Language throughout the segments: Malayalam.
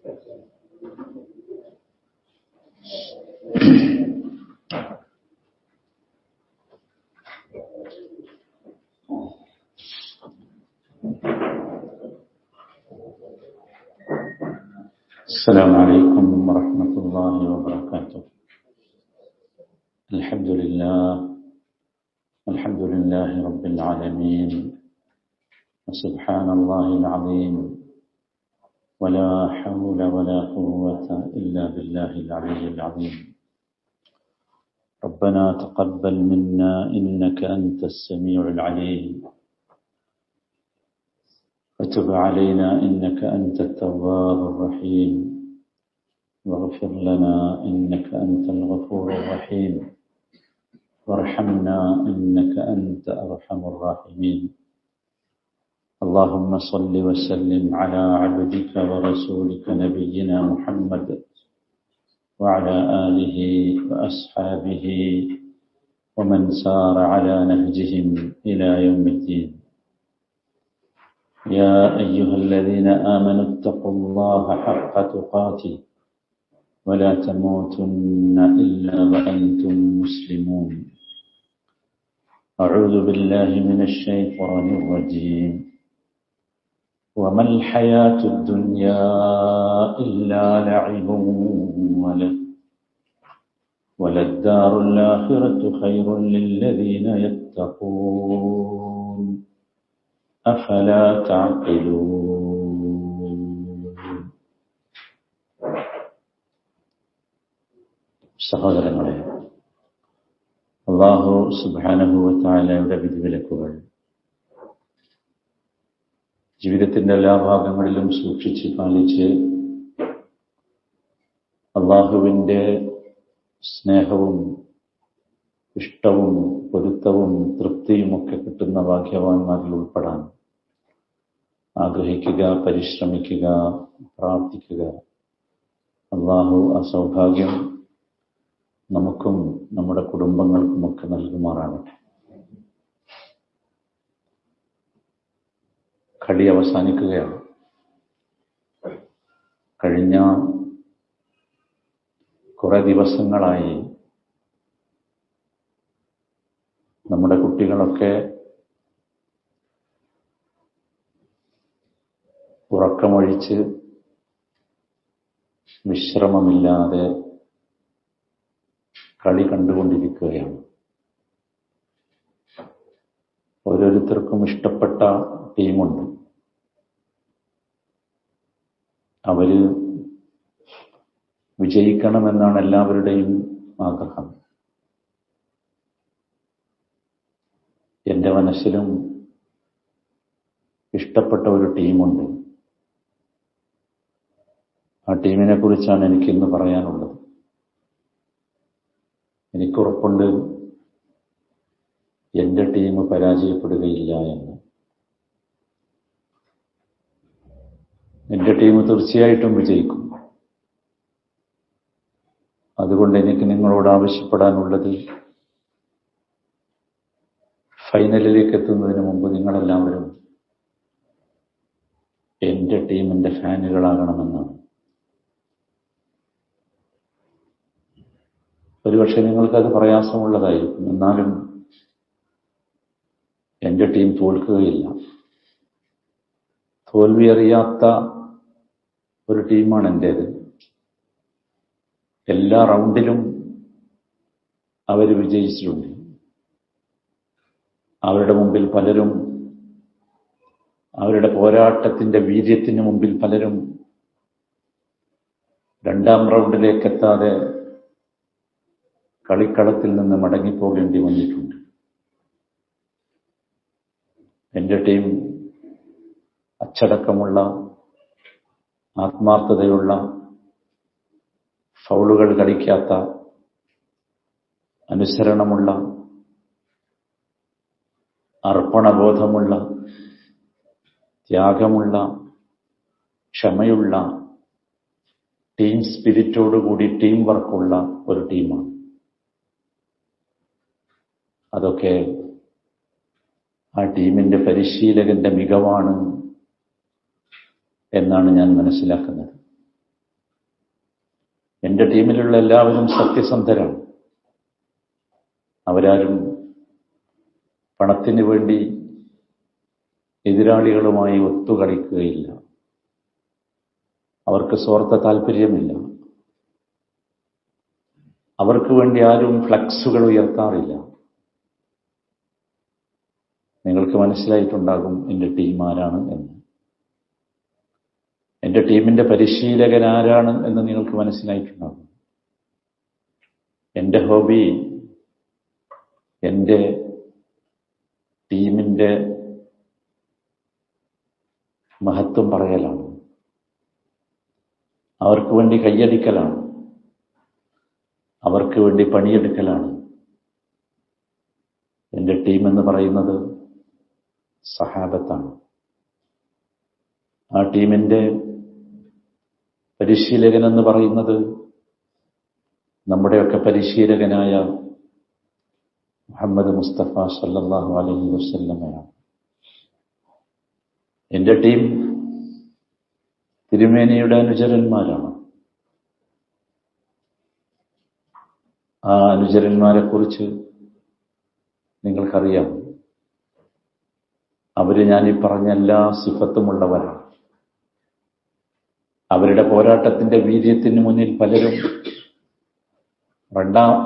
السلام عليكم ورحمة الله وبركاته. الحمد لله رب العالمين، وسبحان الله العظيم، ولا حول ولا قوة إلا بالله العلي العظيم. ربنا تقبل منا إنك أنت السميع العليم، وتب علينا إنك أنت التواب الرحيم، واغفر لنا إنك أنت الغفور الرحيم، وارحمنا إنك أنت أرحم الراحمين. اللهم صل وسلم على عبدك ورسولك نبينا محمد وعلى آله وأصحابه ومن سار على نهجهم إلى يوم الدين. يا أيها الذين آمنوا اتقوا الله حق تقاته ولا تموتن إلا وأنتم مسلمون. أعوذ بالله من الشيطان الرجيم. وما الحياة الدنيا إلا لعب وللدار الآخرة خير للذين يتقون أفلا تعقلون. സഹോദരങ്ങളെ, അല്ലാഹു സുബ്ഹാനഹു വ തആലയുടെ വിധിവിലക്കുകൾ ജീവിതത്തിന്റെ എല്ലാ ഭാഗങ്ങളിലും സൂക്ഷിച്ച് പാലിച്ച് അല്ലാഹുവിന്റെ സ്നേഹവും ഇഷ്ടവും പൊരുത്തവും തൃപ്തിയും ഒക്കെ കിട്ടുന്ന ഭാഗ്യവാന്മാരിൽ ഉൾപ്പെടാൻ ആഗ്രഹിക്കുക, പരിശ്രമിക്കുക, പ്രാർത്ഥിക്കുക. അല്ലാഹു ആ സൗഭാഗ്യം നമുക്കും നമ്മുടെ കുടുംബങ്ങൾക്കുമൊക്കെ നൽകുമാറാകട്ടെ. കളി അവസാനിക്കുകയാണ്. കഴിഞ്ഞ കുറെ ദിവസങ്ങളായി നമ്മുടെ കുട്ടികളൊക്കെ ഉറക്കമൊഴിച്ച് വിശ്രമമില്ലാതെ കളി കണ്ടുകൊണ്ടിരിക്കുകയാണ്. ഓരോരുത്തർക്കും ഇഷ്ടപ്പെട്ട ടീമുണ്ട്. അവര് വിജയിക്കണമെന്നാണ് എല്ലാവരുടെയും ആഗ്രഹം. എൻ്റെ മനസ്സിലും ഇഷ്ടപ്പെട്ട ഒരു ടീമുണ്ട്. ആ ടീമിനെ കുറിച്ചാണ് എനിക്കിന്ന് പറയാനുള്ളത്. എനിക്കുറപ്പുണ്ട് എൻ്റെ ടീം പരാജയപ്പെടുകയില്ല എന്ന്. എൻ്റെ ടീം തീർച്ചയായിട്ടും വിജയിക്കും. അതുകൊണ്ട് എനിക്ക് നിങ്ങളോട് ആവശ്യപ്പെടാനുള്ളത്, ഫൈനലിലേക്ക് എത്തുന്നതിന് മുമ്പ് നിങ്ങളെല്ലാവരും എൻ്റെ ടീമിൻ്റെ ഫാനുകളാകണമെന്നാണ്. ഒരുപക്ഷെ നിങ്ങൾക്കത് പ്രയാസമുള്ളതായിരിക്കും. എന്നാലും എൻ്റെ ടീം തോൽക്കുകയില്ല. തോൽവി അറിയാത്ത ഒരു ടീമാണ് എൻ്റേത്. എല്ലാ റൗണ്ടിലും അവർ വിജയിച്ചിട്ടുണ്ട്. അവരുടെ മുമ്പിൽ പലരും, അവരുടെ പോരാട്ടത്തിന്റെ വീര്യത്തിന് മുമ്പിൽ പലരും രണ്ടാം റൗണ്ടിലേക്ക് എത്താതെ കളിക്കളത്തിൽ നിന്ന് മടങ്ങിപ്പോകേണ്ടി വന്നിട്ടുണ്ട്. എൻ്റെ ടീം അച്ചടക്കമുള്ള, ആത്മാർത്ഥതയുള്ള, ഫൗളുകൾ കളിക്കാത്ത, അനുസരണമുള്ള, അർപ്പണബോധമുള്ള, ത്യാഗമുള്ള, ക്ഷമയുള്ള, ടീം സ്പിരിറ്റോടുകൂടി ടീം വർക്കുള്ള ഒരു ടീമാണ്. അതൊക്കെ ആ ടീമിന്റെ പരിശീലകന്റെ മികവാണ് എന്നാണ് ഞാൻ മനസ്സിലാക്കുന്നത്. എൻ്റെ ടീമിലുള്ള എല്ലാവരും സത്യസന്ധരാണ്. അവരാരും പണത്തിന് വേണ്ടി എതിരാളികളുമായി ഒത്തുകളിക്കുകയില്ല. അവർക്ക് സ്വാർത്ഥ താല്പര്യമില്ല. അവർക്ക് വേണ്ടി ആരും ഫ്ലക്സുകൾ ഉയർത്താറില്ല. നിങ്ങൾക്ക് മനസ്സിലായിട്ടുണ്ടാകും എൻ്റെ ടീം ആരാണ് എന്ന്. എൻ്റെ ടീമിൻ്റെ പരിശീലകൻ ആരാണ് എന്ന് നിങ്ങൾക്ക് മനസ്സിലായിട്ടുണ്ടാകും. എൻ്റെ ഹോബി എൻ്റെ ടീമിൻ്റെ മഹത്വം പറയലാണ്. അവർക്ക് വേണ്ടി കയ്യടിക്കലാണ്. അവർക്ക് വേണ്ടി പണിയെടുക്കലാണ്. എൻ്റെ ടീം എന്ന് പറയുന്നത് സഹാബത്താണ്. ആ ടീമിൻ്റെ പരിശീലകൻ എന്ന് പറയുന്നത് നമ്മുടെയൊക്കെ പരിശീലകനായ മുഹമ്മദ് മുസ്തഫ സല്ലല്ലാഹു അലൈഹി വസല്ലമയാണ്. എൻ്റെ ടീം തിരുമേനിയുടെ അനുചരന്മാരാണ്. ആ അനുചരന്മാരെ കുറിച്ച് നിങ്ങൾക്കറിയാം. അവര് ഞാനീ പറഞ്ഞ എല്ലാ സിഫത്തുമുള്ളവരാണ്. അവരുടെ പോരാട്ടത്തിന്റെ വീര്യത്തിന് മുന്നിൽ പലരും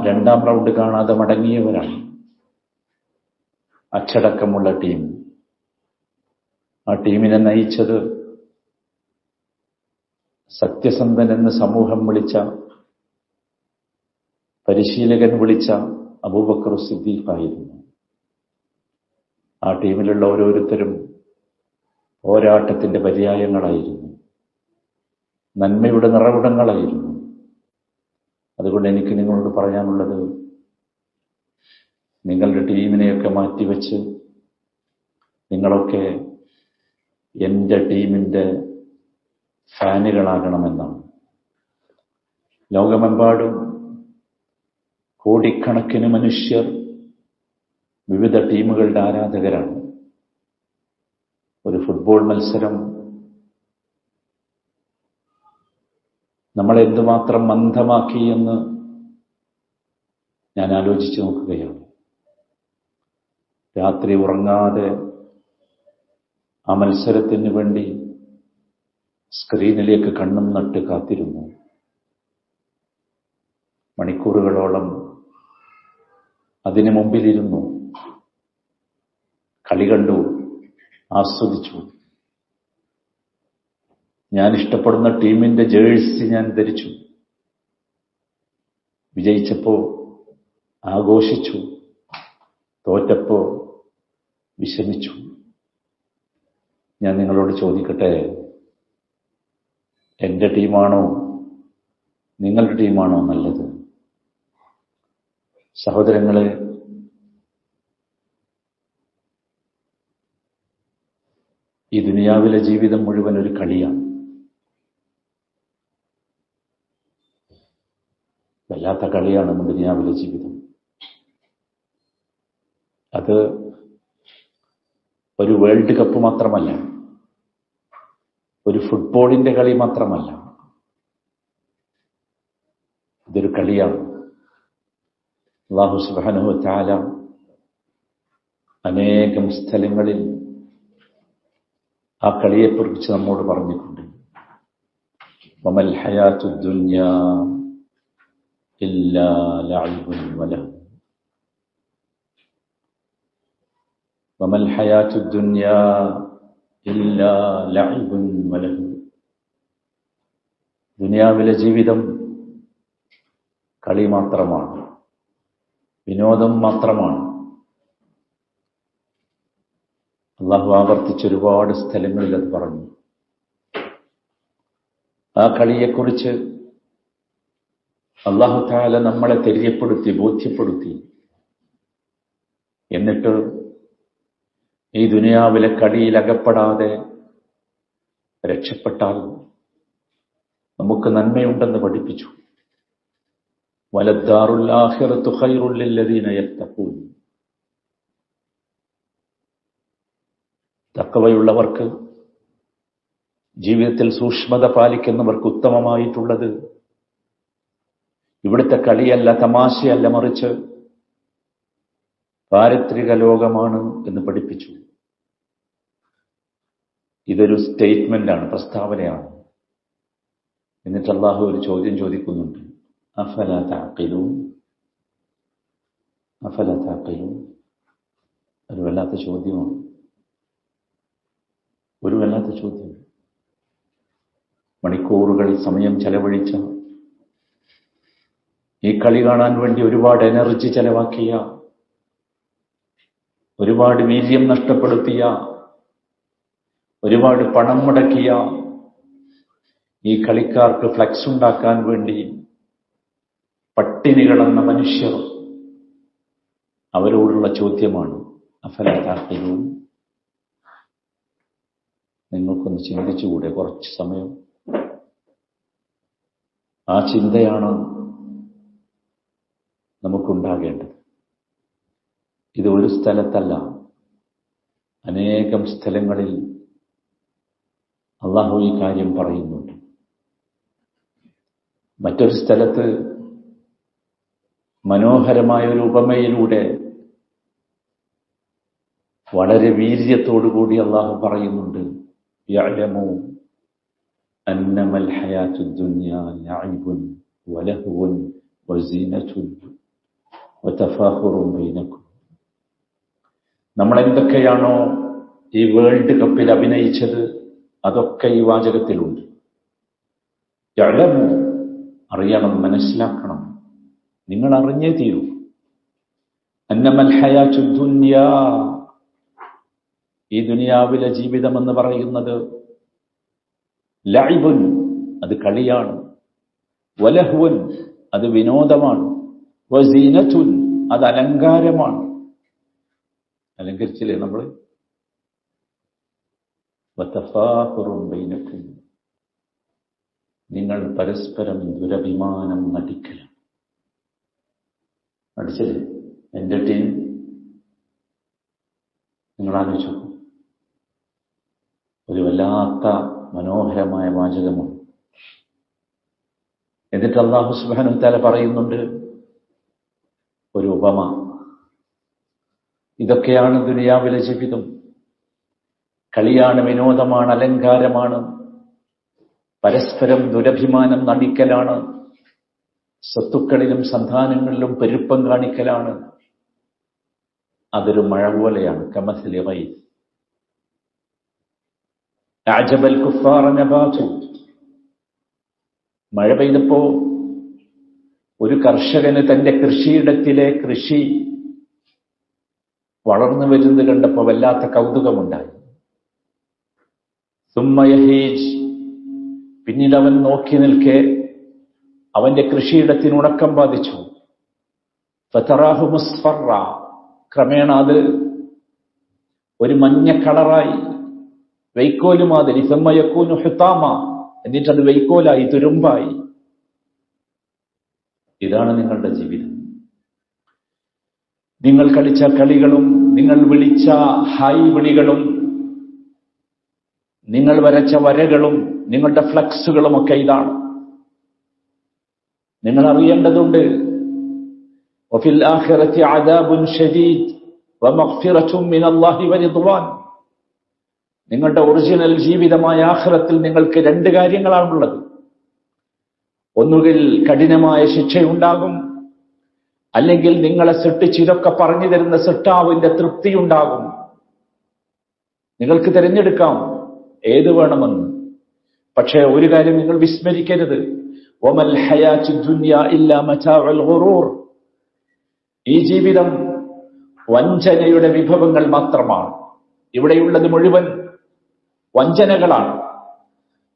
രണ്ടാം റൗണ്ട് കാണാതെ മടങ്ങിയവരാണ്. അച്ചടക്കമുള്ള ടീം. ആ ടീമിനെ നയിച്ചത് സത്യസന്ധൻ എന്ന് സമൂഹം വിളിച്ച, പരിശീലകൻ വിളിച്ച അബൂബക്കർ സിദ്ദീഖായിരുന്നു. ആ ടീമിലുള്ള ഓരോരുത്തരും പോരാട്ടത്തിന്റെ പര്യായങ്ങളായിരുന്നു. നന്മയുടെ നിറകുടങ്ങളായിരുന്നു. അതുകൊണ്ട് എനിക്ക് നിങ്ങളോട് പറയാനുള്ളത്, നിങ്ങളുടെ ടീമിനെയൊക്കെ മാറ്റിവെച്ച് നിങ്ങളൊക്കെ എൻ്റെ ടീമിൻ്റെ ഫാനുകളാകണമെന്നാണ്. ലോകമെമ്പാടും കോടിക്കണക്കിന് മനുഷ്യർ വിവിധ ടീമുകളുടെ ആരാധകരാണ്. ഒരു ഫുട്ബോൾ മത്സരം നമ്മളെ എന്തുമാത്രം മന്ദമാക്കി എന്ന് ഞാൻ ആലോചിച്ചു നോക്കുകയാണ്. രാത്രി ഉറങ്ങാതെ ആ മത്സരത്തിന് വേണ്ടി സ്ക്രീനിലേക്ക് കണ്ണും നട്ട് കാത്തിരുന്നു. മണിക്കൂറുകളോളം അതിനു മുമ്പിലിരുന്നു. കളി കണ്ടു, ആസ്വദിച്ചു. ഞാൻ ഇഷ്ടപ്പെടുന്ന ടീമിന്റെ ജേഴ്സി ഞാൻ ധരിച്ചു. വിജയിച്ചപ്പോ ആഘോഷിച്ചു, തോറ്റപ്പോ വിഷമിച്ചു. ഞാൻ നിങ്ങളോട് ചോദിക്കട്ടെ, എൻ്റെ ടീമാണോ നിങ്ങളുടെ ടീമാണോ നല്ലത്? സഹോദരങ്ങളെ, ഈ ദുനിയാവിലെ ജീവിതം മുഴുവൻ ഒരു കളിയാണ്. വല്ലാത്ത കളിയാണ് ദുനിയാവിലെ ജീവിതം. അത് ഒരു വേൾഡ് കപ്പ് മാത്രമല്ല, ഒരു ഫുട്ബോളിന്റെ കളി മാത്രമല്ല. ഇതൊരു കളിയാണ്. അല്ലാഹു സുബ്ഹാനഹു വ തആല അനേകം സ്ഥലങ്ങളിൽ ആ കളിയെക്കുറിച്ച് നമ്മോട് പറഞ്ഞിട്ടുണ്ട്. വമൽ ഹയാത്തുദ് ദുനിയാ ഇല്ലാ ലഅബുൻ വലഹ്. വമൽ ഹയാത്തുദ് ദുനിയാ ഇല്ലാ ലഅബുൻ വലഹ്. ദുനിയാവിലെ ജീവിതം കളി മാത്രമാണ്, വിനോദം മാത്രമാണ്. അള്ളാഹു ആവർത്തിച്ച് ഒരുപാട് സ്ഥലങ്ങളിൽ അത് പറഞ്ഞു. ആ കളിയെക്കുറിച്ച് അല്ലാഹു തആല നമ്മളെ തെര്യപ്പെടുത്തി, ബോധ്യപ്പെടുത്തി. എന്നിട്ട് ഈ ദുനിയാവിലെ കളിയിൽ അകപ്പെടാതെ രക്ഷപ്പെട്ടാൽ നമുക്ക് നന്മയുണ്ടെന്ന് പഠിപ്പിച്ചു. വലദ്ദാറുൽ ആഖിറത്തു ഖൈറുൽ ലില്ലദീന യത്തഖൂൻ. തഖ്വയുള്ളവർക്ക്, ജീവിതത്തിൽ സൂക്ഷ്മത പാലിക്കുന്നവർക്ക് ഉത്തമമായിട്ടുള്ളത് ഇവിടുത്തെ കളിയല്ല, തമാശയല്ല, മറിച്ച് പാരത്രിക ലോകമാണ് എന്ന് പഠിപ്പിച്ചു. ഇതൊരു സ്റ്റേറ്റ്മെന്റാണ്, പ്രസ്താവനയാണ്. എന്നിട്ട് അല്ലാഹു ഒരു ചോദ്യം ചോദിക്കുന്നുണ്ട്, അഫലാ തഅഖിലൂൻ, അഫലാ തഅഖിലൂൻ. ഒരു വല്ലാത്ത ചോദ്യമാണ്, ഒരു വല്ലാത്ത ചോദ്യം. മണിക്കൂറുകൾ സമയം ചെലവഴിച്ച, ഈ കളി കാണാൻ വേണ്ടി ഒരുപാട് എനർജി ചെലവാക്കിയ, ഒരുപാട് വീര്യം നഷ്ടപ്പെടുത്തിയ, ഒരുപാട് പണം മുടക്കിയ ഈ കളിക്കാർക്ക് ഫ്ലക്സ് ഉണ്ടാക്കാൻ വേണ്ടി പട്ടിണി കിടന്ന മനുഷ്യർ, അവരോടുള്ള ചോദ്യമാണ് അഫലാ തഅഖിലൂൻ. നിങ്ങൾക്കൊന്ന് ചിന്തിച്ചുകൂടെ കുറച്ച് സമയം? ആ ചിന്തയാണ് നമുക്കുണ്ടാകേണ്ടത്. ഇത് ഒരു സ്ഥലത്തല്ല, അനേകം സ്ഥലങ്ങളിൽ അല്ലാഹു ഈ കാര്യം പറയുന്നുണ്ട്. മറ്റൊരു സ്ഥലത്ത് മനോഹരമായ ഒരു ഉപമയിലൂടെ വളരെ വീര്യത്തോടുകൂടി അല്ലാഹു പറയുന്നുണ്ട്, യഅലമു അന്നമൽ ഹയാത്തുദ് ദുനിയ ലഅബുൻ വലഹ്വുൻ വസീനത്തുൻ വതഫാഖുറുൻ ബൈനക്കും. നമ്മൾ എന്തൊക്കെയാണോ ഈ വേൾഡ് കപ്പിൽ അഭിനയിച്ചത് അതൊക്കെ ഈ വാചകത്തിലുണ്ട്. യഅലമു, അറിയണം, മനസ്സിലാക്കണം, നിങ്ങൾ അറിഞ്ഞേ തീരൂ. അന്നമൽ ഹയാത്തുദ് ദുനിയ, ഈ ദുനിയാവിലെ ജീവിതം എന്ന് പറയുന്നത് ലഅബുൻ, അത് കളിയാണ്, വലഹ്വുൻ, അത് വിനോദമാണ്, വസീനത്തുൻ, അത് അലങ്കാരമാണ്. അലങ്കരിച്ചില്ലേ നമ്മൾ? വതഫാഖുറുൻ ബൈനക്കും, നിങ്ങൾ പരസ്പരം ദുരഭിമാനം നടിക്കലാണ്. നടിച്ചില്ലേ? എന്റെ ടീം, നിങ്ങൾ ആലോചിച്ചു. ഒരു വല്ലാത്ത മനോഹരമായ വാചകമാണ്. എന്നിട്ട് അല്ലാഹു സുബ്ഹാനഹു വ തആല പറയുന്നുണ്ട് ഒരു ഉപമ. ഇതൊക്കെയാണ് ദുനിയാവിലെ ജീവിതം. കളിയാണ്, വിനോദമാണ്, അലങ്കാരമാണ്, പരസ്പരം ദുരഭിമാനം നടിക്കലാണ്, സ്വത്തുക്കളിലും സന്താനങ്ങളിലും പെരുപ്പം കാണിക്കലാണ്. അതൊരു മഴ പോലെയാണ്. കമസലി ഗൈസ് അഅജബൽ കുഫാറ നബാതു. മഴ പെയ്തപ്പോ ഒരു കർഷകന് തന്റെ കൃഷിയിടത്തിലെ കൃഷി വളർന്നു വരുന്നത് കണ്ടപ്പോ വല്ലാത്ത കൗതുകമുണ്ടായി. സുമ്മ യഹീജ്, പിന്നീട് അവൻ നോക്കി നിൽക്കെ അവന്റെ കൃഷിയിടത്തിന് ഉണക്കം ബാധിച്ചു. ഫതറാഹു മുസ്ഫറ, ക്രമേണ അത് ഒരു മഞ്ഞ കളറായി, വൈക്കോല് മാതിരി. സുമ്മ യകൂനു ഹുതാമ, എന്നിട്ടത് വൈക്കോലായി, തുരുമ്പായി. ഇതാണ് നിങ്ങളുടെ ജീവിതം. നിങ്ങൾ കളിച്ച കളികളും നിങ്ങൾ വിളിച്ച ഹായ് വിളികളും നിങ്ങൾ വരച്ച വരകളും നിങ്ങളുടെ ഫ്ലക്സുകളും ഒക്കെ ഇതാണ്. നിങ്ങൾ അറിയേണ്ടതുണ്ട്, വഫിൽ ആഖിറതി അദാബുൻ ശദീദ് വമഗ്ഫിറത്തും മിനല്ലാഹി വറിദ്വാൻ. നിങ്ങളുടെ ഒറിജിനൽ ജീവിതമായ ആഖിറത്തിൽ നിങ്ങൾക്ക് രണ്ട് കാര്യങ്ങളാണുള്ളത്. ഒന്നുകിൽ കഠിനമായ ശിക്ഷയുണ്ടാകും, അല്ലെങ്കിൽ നിങ്ങളെ സൃഷ്ടിച്ച് ഇതൊക്കെ പറഞ്ഞു തരുന്ന സൃഷ്ടാവിന്റെ തൃപ്തിയുണ്ടാകും. നിങ്ങൾക്ക് തിരഞ്ഞെടുക്കാം ഏത് വേണമെന്ന്. പക്ഷേ ഒരു കാര്യം നിങ്ങൾ വിസ്മരിക്കരുത്, വമൽ ഹയാത്തുദ് ദുനിയ ഇല്ലാ മതാഉൽ ഗുറൂർ. ഈ ജീവിതം വഞ്ചനയുടെ വിഭവങ്ങൾ മാത്രമാണ്. ഇവിടെയുള്ളത് മുഴുവൻ വഞ്ചനകളാണ്.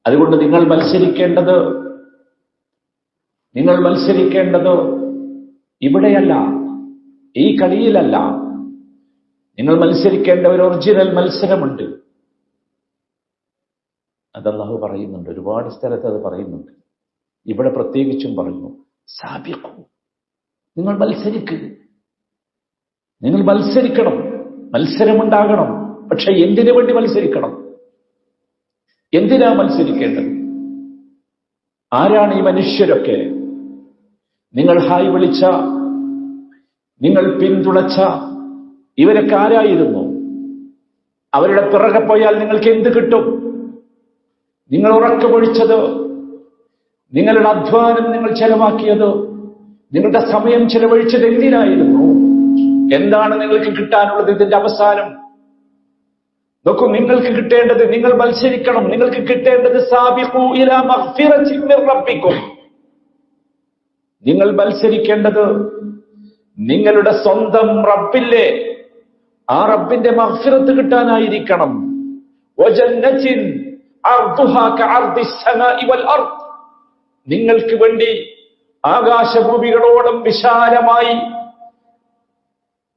അതുകൊണ്ട് നിങ്ങൾ മത്സരിക്കേണ്ടത് ഇവിടെയല്ല, ഈ കളിയിലല്ല. നിങ്ങൾ മത്സരിക്കേണ്ട ഒരു ഒറിജിനൽ മത്സരമുണ്ട്. അത് അല്ലാഹു പറയുന്നുണ്ട്, ഒരുപാട് സ്ഥലത്ത് അത് പറയുന്നുണ്ട്. ഇവിടെ പ്രത്യേകിച്ചും പറയുന്നു, സാബിഖു, നിങ്ങൾ മത്സരിക്കണം, മത്സരമുണ്ടാകണം. പക്ഷെ എന്തിനു വേണ്ടി മത്സരിക്കണം? എന്തിനാ മത്സരിക്കേണ്ടത്? ആരാണ് ഈ മനുഷ്യരൊക്കെ? നിങ്ങൾ ഹായ് വിളിച്ച, നിങ്ങൾ പിന്തുണച്ച ഇവരൊക്കെ ആരായിരുന്നു? അവരുടെ പിറകെ പോയാൽ നിങ്ങൾക്ക് എന്ത് കിട്ടും? നിങ്ങൾ ഉറക്കമൊഴിച്ചത്, നിങ്ങളുടെ അധ്വാനം നിങ്ങൾ ചെലവാക്കിയത്, നിങ്ങളുടെ സമയം ചെലവഴിച്ചത് എന്തിനായിരുന്നു? എന്താണ് നിങ്ങൾക്ക് കിട്ടാനുള്ളത് ഇതിന്റെ അവസാനം? നോക്കൂ, നിങ്ങൾക്ക് കിട്ടേണ്ടത്, നിങ്ങൾ മത്സരിക്കണം, നിങ്ങൾക്ക് കിട്ടേണ്ടത് സാബിഖൂ ഇലാ മഗ്ഫിറത്തിൻ മിർ റബ്ബിക്കും. നിങ്ങൾ മത്സരിക്കേണ്ടത് നിങ്ങളുടെ സ്വന്തം റബ്ബില്ലേ, ആ റബ്ബിന്റെ മഗ്ഫിറത്ത് കിട്ടാനായിരിക്കണം. വജന്നത്തിൻ അർദുഹാ കഅർദിസ് സമാഇ വൽ അർദ്. നിങ്ങൾക്ക് വേണ്ടി ആകാശഭൂമികളോളം വിശാലമായി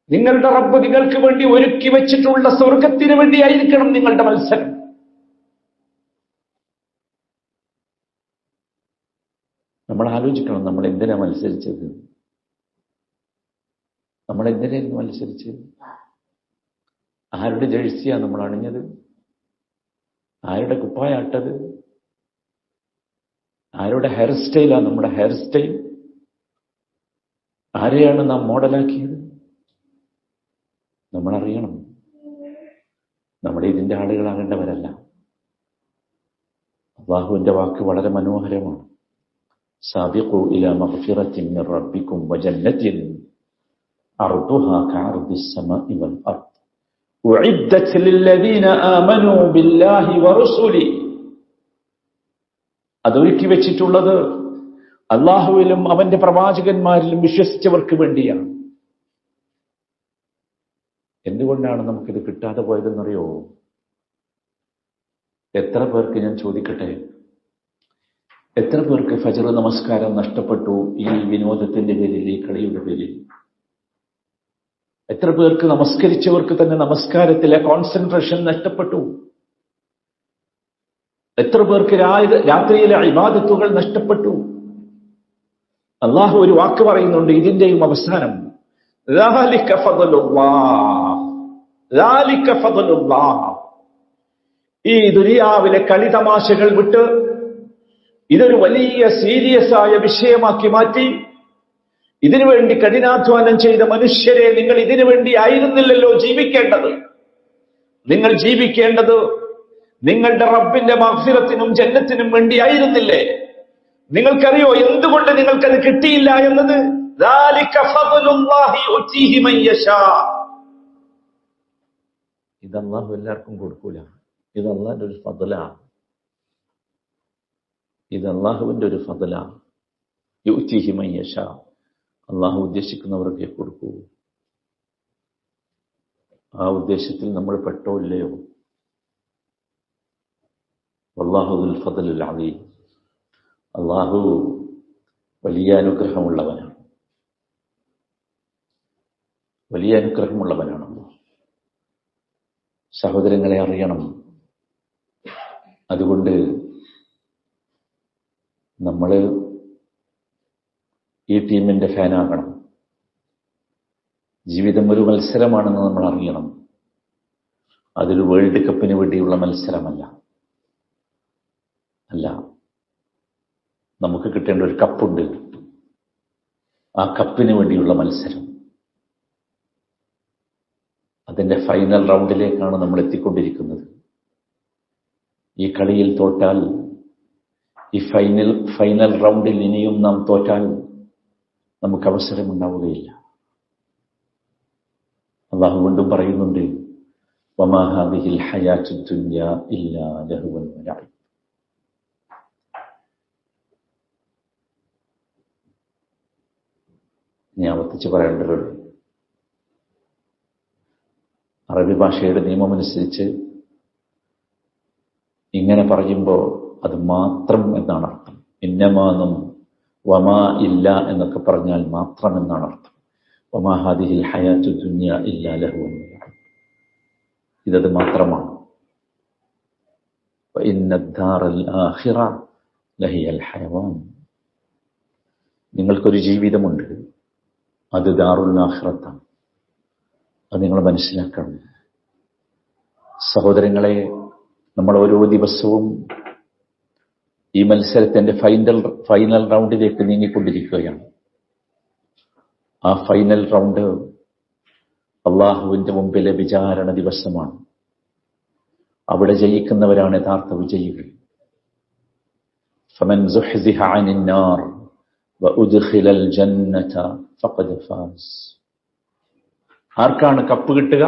നിങ്ങളുടെ റബ്ബ് നിങ്ങൾക്ക് വേണ്ടി ഒരുക്കി വെച്ചിട്ടുള്ള സ്വർഗത്തിന് വേണ്ടിയായിരിക്കണം നിങ്ങളുടെ മത്സരം. നമ്മൾ ആലോചിക്കണം, നമ്മൾ എന്തിനാ മത്സരിച്ചത്? നമ്മൾ എന്തിനായിരുന്നു മത്സരിച്ചത്? ആരുടെ ജേഴ്സിയാ നമ്മൾ അണിഞ്ഞത്? ആരുടെ കുപ്പായാട്ടത്? ആരുടെ ഹെയർ സ്റ്റൈലാ നമ്മുടെ ഹെയർ സ്റ്റൈൽ? ആരെയാണ് നാം മോഡലാക്കിയത്? നമ്മൾ അറിയണം, നമ്മുടെ ഇതിന്റെ ആളുകളാകേണ്ടവരല്ല. അല്ലാഹുവിന്റെ വാക്ക് വളരെ മനോഹരമാണ്. സാബിഖൂ ഇലാ മഗ്ഫിറത്തിൻ മിർ റബ്ബിക്കും വജന്നത്തിൻ അർദുഹാ കഅർദിസ് സമാഇ വൽ അർദ് ഉഇദ്ദത് ലില്ലദീന ആമനൂ ബില്ലാഹി വറസൂലി. അതൊരുക്കി വെച്ചിട്ടുള്ളത് അല്ലാഹുവിലും അവന്റെ പ്രവാചകന്മാരിലും വിശ്വസിച്ചവർക്ക് വേണ്ടിയാണ്. എന്തുകൊണ്ടാണ് നമുക്കിത് കിട്ടാതെ പോയതെന്നറിയോ? എത്ര പേർക്ക്, ഞാൻ ചോദിക്കട്ടെ, എത്ര പേർക്ക് ഫജ്ർ നമസ്കാരം നഷ്ടപ്പെട്ടു ഈ വിനോദത്തിന്റെ പേരിൽ, ഈ കളിയുടെ പേരിൽ? എത്ര പേർക്ക്, നമസ്കരിച്ചവർക്ക് തന്നെ നമസ്കാരത്തിലെ കോൺസെൻട്രേഷൻ നഷ്ടപ്പെട്ടു? എത്ര പേർക്ക് രാത്രിയിലെ ഇബാദത്തുകൾ നഷ്ടപ്പെട്ടു? അല്ലാഹു ഒരു വാക്ക് പറയുന്നുണ്ട്, ഇതിന്റെയും അവസാനം ذَلِكَ فَضْلُ اللَّهِ. ഈ ദുനിയാവിലെ കളിതമാശകൾ വിട്ട് ഇതൊരു വലിയ സീരിയസ് ആയ വിഷയമാക്കി മാറ്റി, ഇതിനുവേണ്ടി കഠിനാധ്വാനം ചെയ്ത മനുഷ്യരെ, നിങ്ങൾ ഇതിനു വേണ്ടി ആയിരുന്നില്ലല്ലോ ജീവിക്കേണ്ടത്. നിങ്ങൾ ജീവിക്കേണ്ടത് നിങ്ങളുടെ റബ്ബിന്റെ മഗ്ഫിറത്തിനും ജന്നത്തിനും വേണ്ടിയായിരുന്നില്ലേ? നിങ്ങൾക്കറിയോ എന്തുകൊണ്ട് നിങ്ങൾക്കത് കിട്ടിയില്ല എന്നത്? ذَلِكَ فَضْلُ اللَّهِ يُؤْتِيهِ مَن يَشَاءُ. ഇത് അല്ലാഹു എല്ലാവർക്കും കൊടുക്കൂല. ഇത് അല്ലാഹുവിന്റെ ഒരു ഫضലാണ്. ഇത് അല്ലാഹുവിന്റെ ഒരു ഫضലാണ്. യുഅ്തിഹി മൻ യശാ. അല്ലാഹു ഉദ്ദേശിക്കുന്നവർക്ക് കൊടുക്കൂ. ആ ഉദ്ദേശത്തിൽ നമ്മൾ പെട്ടോ ഇല്ലയോ? വല്ലാഹു ദുൽ ഫضലിൽ അലീം. അല്ലാഹു വലിയ അനുഗ്രഹമുള്ളവനാണ്, വലിയ അനുഗ്രഹമുള്ളവനാണ്. സഹോദരങ്ങളെ അറിയണം. അതുകൊണ്ട് നമ്മൾ ഈ ടീമിന്റെ ഫാനാകണം. ജീവിതം ഒരു മത്സരമാണെന്ന് നമ്മൾ അറിയണം. അതൊരു വേൾഡ് കപ്പിന് വേണ്ടിയുള്ള മത്സരമല്ല. അല്ല, നമുക്ക് കിട്ടേണ്ട ഒരു കപ്പുണ്ട്. ആ കപ്പിന് വേണ്ടിയുള്ള മത്സരം, അതിന്റെ ഫൈനൽ റൗണ്ടിലേക്കാണ് നമ്മൾ എത്തിക്കൊണ്ടിരിക്കുന്നത്. ഈ കളിയിൽ തോറ്റാൽ, ഈ ഫൈനൽ റൗണ്ടിൽ ഇനിയും നാം തോറ്റാൽ നമുക്ക് അവസരമുണ്ടാവുകയില്ല. അല്ലാഹു വീണ്ടും പറയുന്നുണ്ട്, വമാ ഹാദിഹിൽ ഹയാത്തുദ് ദുനിയാ ഇല്ലാ ലഹ്വൻ വലഅബ്. ഇനി ആവർത്തിച്ച് പറയേണ്ടതുള്ളൂ. അറബി ഭാഷയുടെ നിയമമനുസരിച്ച് ഇങ്ങനെ പറയുമ്പോൾ അത് മാത്രം എന്നാണ് അർത്ഥം. ഇന്നമാന്നും വമാ ഇല്ല എന്നൊക്കെ പറഞ്ഞാൽ മാത്രം എന്നാണ് അർത്ഥം. വമാ ഹാദിഹിൽ ഹയാത്തുദ് ദുനിയാ ഇല്ലാ ലഹ്വൻ വലഅബ്. ഇതത് മാത്രമാണ്. വഇന്നദ്ദാറൽ ആഖിറ ലഹിയൽ ഹയവാൻ. നിങ്ങൾക്കൊരു ജീവിതമുണ്ട്, അത് ദാറുൽ ആഖിറത്താണ്. അത് നിങ്ങൾ മനസ്സിലാക്കണം. സഹോദരങ്ങളെ, നമ്മൾ ഓരോ ദിവസവും ഈ മത്സരത്തിന്റെ ഫൈനൽ റൗണ്ടിലേക്ക് നീങ്ങിക്കൊണ്ടിരിക്കുകയാണ്. ആ ഫൈനൽ റൗണ്ട് അള്ളാഹുവിന്റെ മുമ്പിലെ വിചാരണ ദിവസമാണ്. അവിടെ ജയിക്കുന്നവരാണ് യഥാർത്ഥ വിജയികൾ. ഫമൻ സുഹ്സിഹ അനിൻ നാർ വഉദ്ഖിലൽ ജന്നത ഫഖദ് ഫാസ്. ആർക്കാണ് കപ്പ് കിട്ടുക?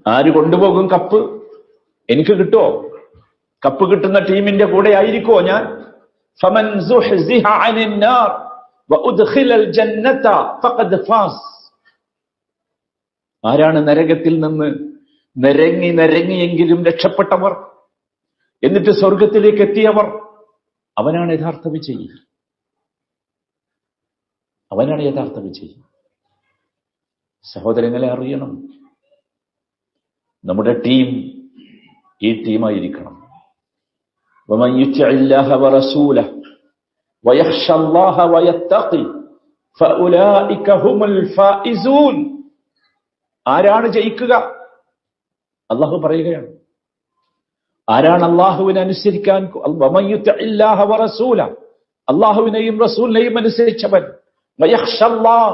ആര് കൊണ്ടുപോകും കപ്പ്? എനിക്ക് കിട്ടുമോ? കപ്പ് കിട്ടുന്ന ടീമിന്റെ കൂടെ ആയിരിക്കുമോ ഞാൻ? ഫമൻ സുഹ്സിഹ അനിൻ നാർ വഉദ്ഖിലൽ ജന്നത ഫഖദ് ഫാസ്. ആരാണ് നരകത്തിൽ നിന്ന് നിരങ്ങിയെങ്കിലും രക്ഷപ്പെട്ടവർ, എന്നിട്ട് സ്വർഗത്തിലേക്ക് എത്തിയവർ? അവനാണ് യഥാർത്ഥ വിജയി. അവനാണ് യഥാർത്ഥ വിജയി. സഹോദരങ്ങളെ അറിയണം, നമ്മുടെ ടീം ഈ ടീമായിരിക്കണം. വമൻ യുതിഇല്ലാഹ വറസൂലഹു വയഖ്ശ അല്ലാഹ വയത്തഖി ഫഉലൈക ഹുമുൽ ഫായിസൂൻ. ആരാണ് ജയിക്കുക? അല്ലാഹു പറയുകയാണ്. ആരാണ് അല്ലാഹുവിനെ അനുസരിക്കാൻ, വമൻ യുതിഇല്ലാഹ വറസൂലഹു, അല്ലാഹുവിനെയും റസൂലിനെയും അനുസരിച്ചവൻ, വയഖ്ശ അല്ലാഹ,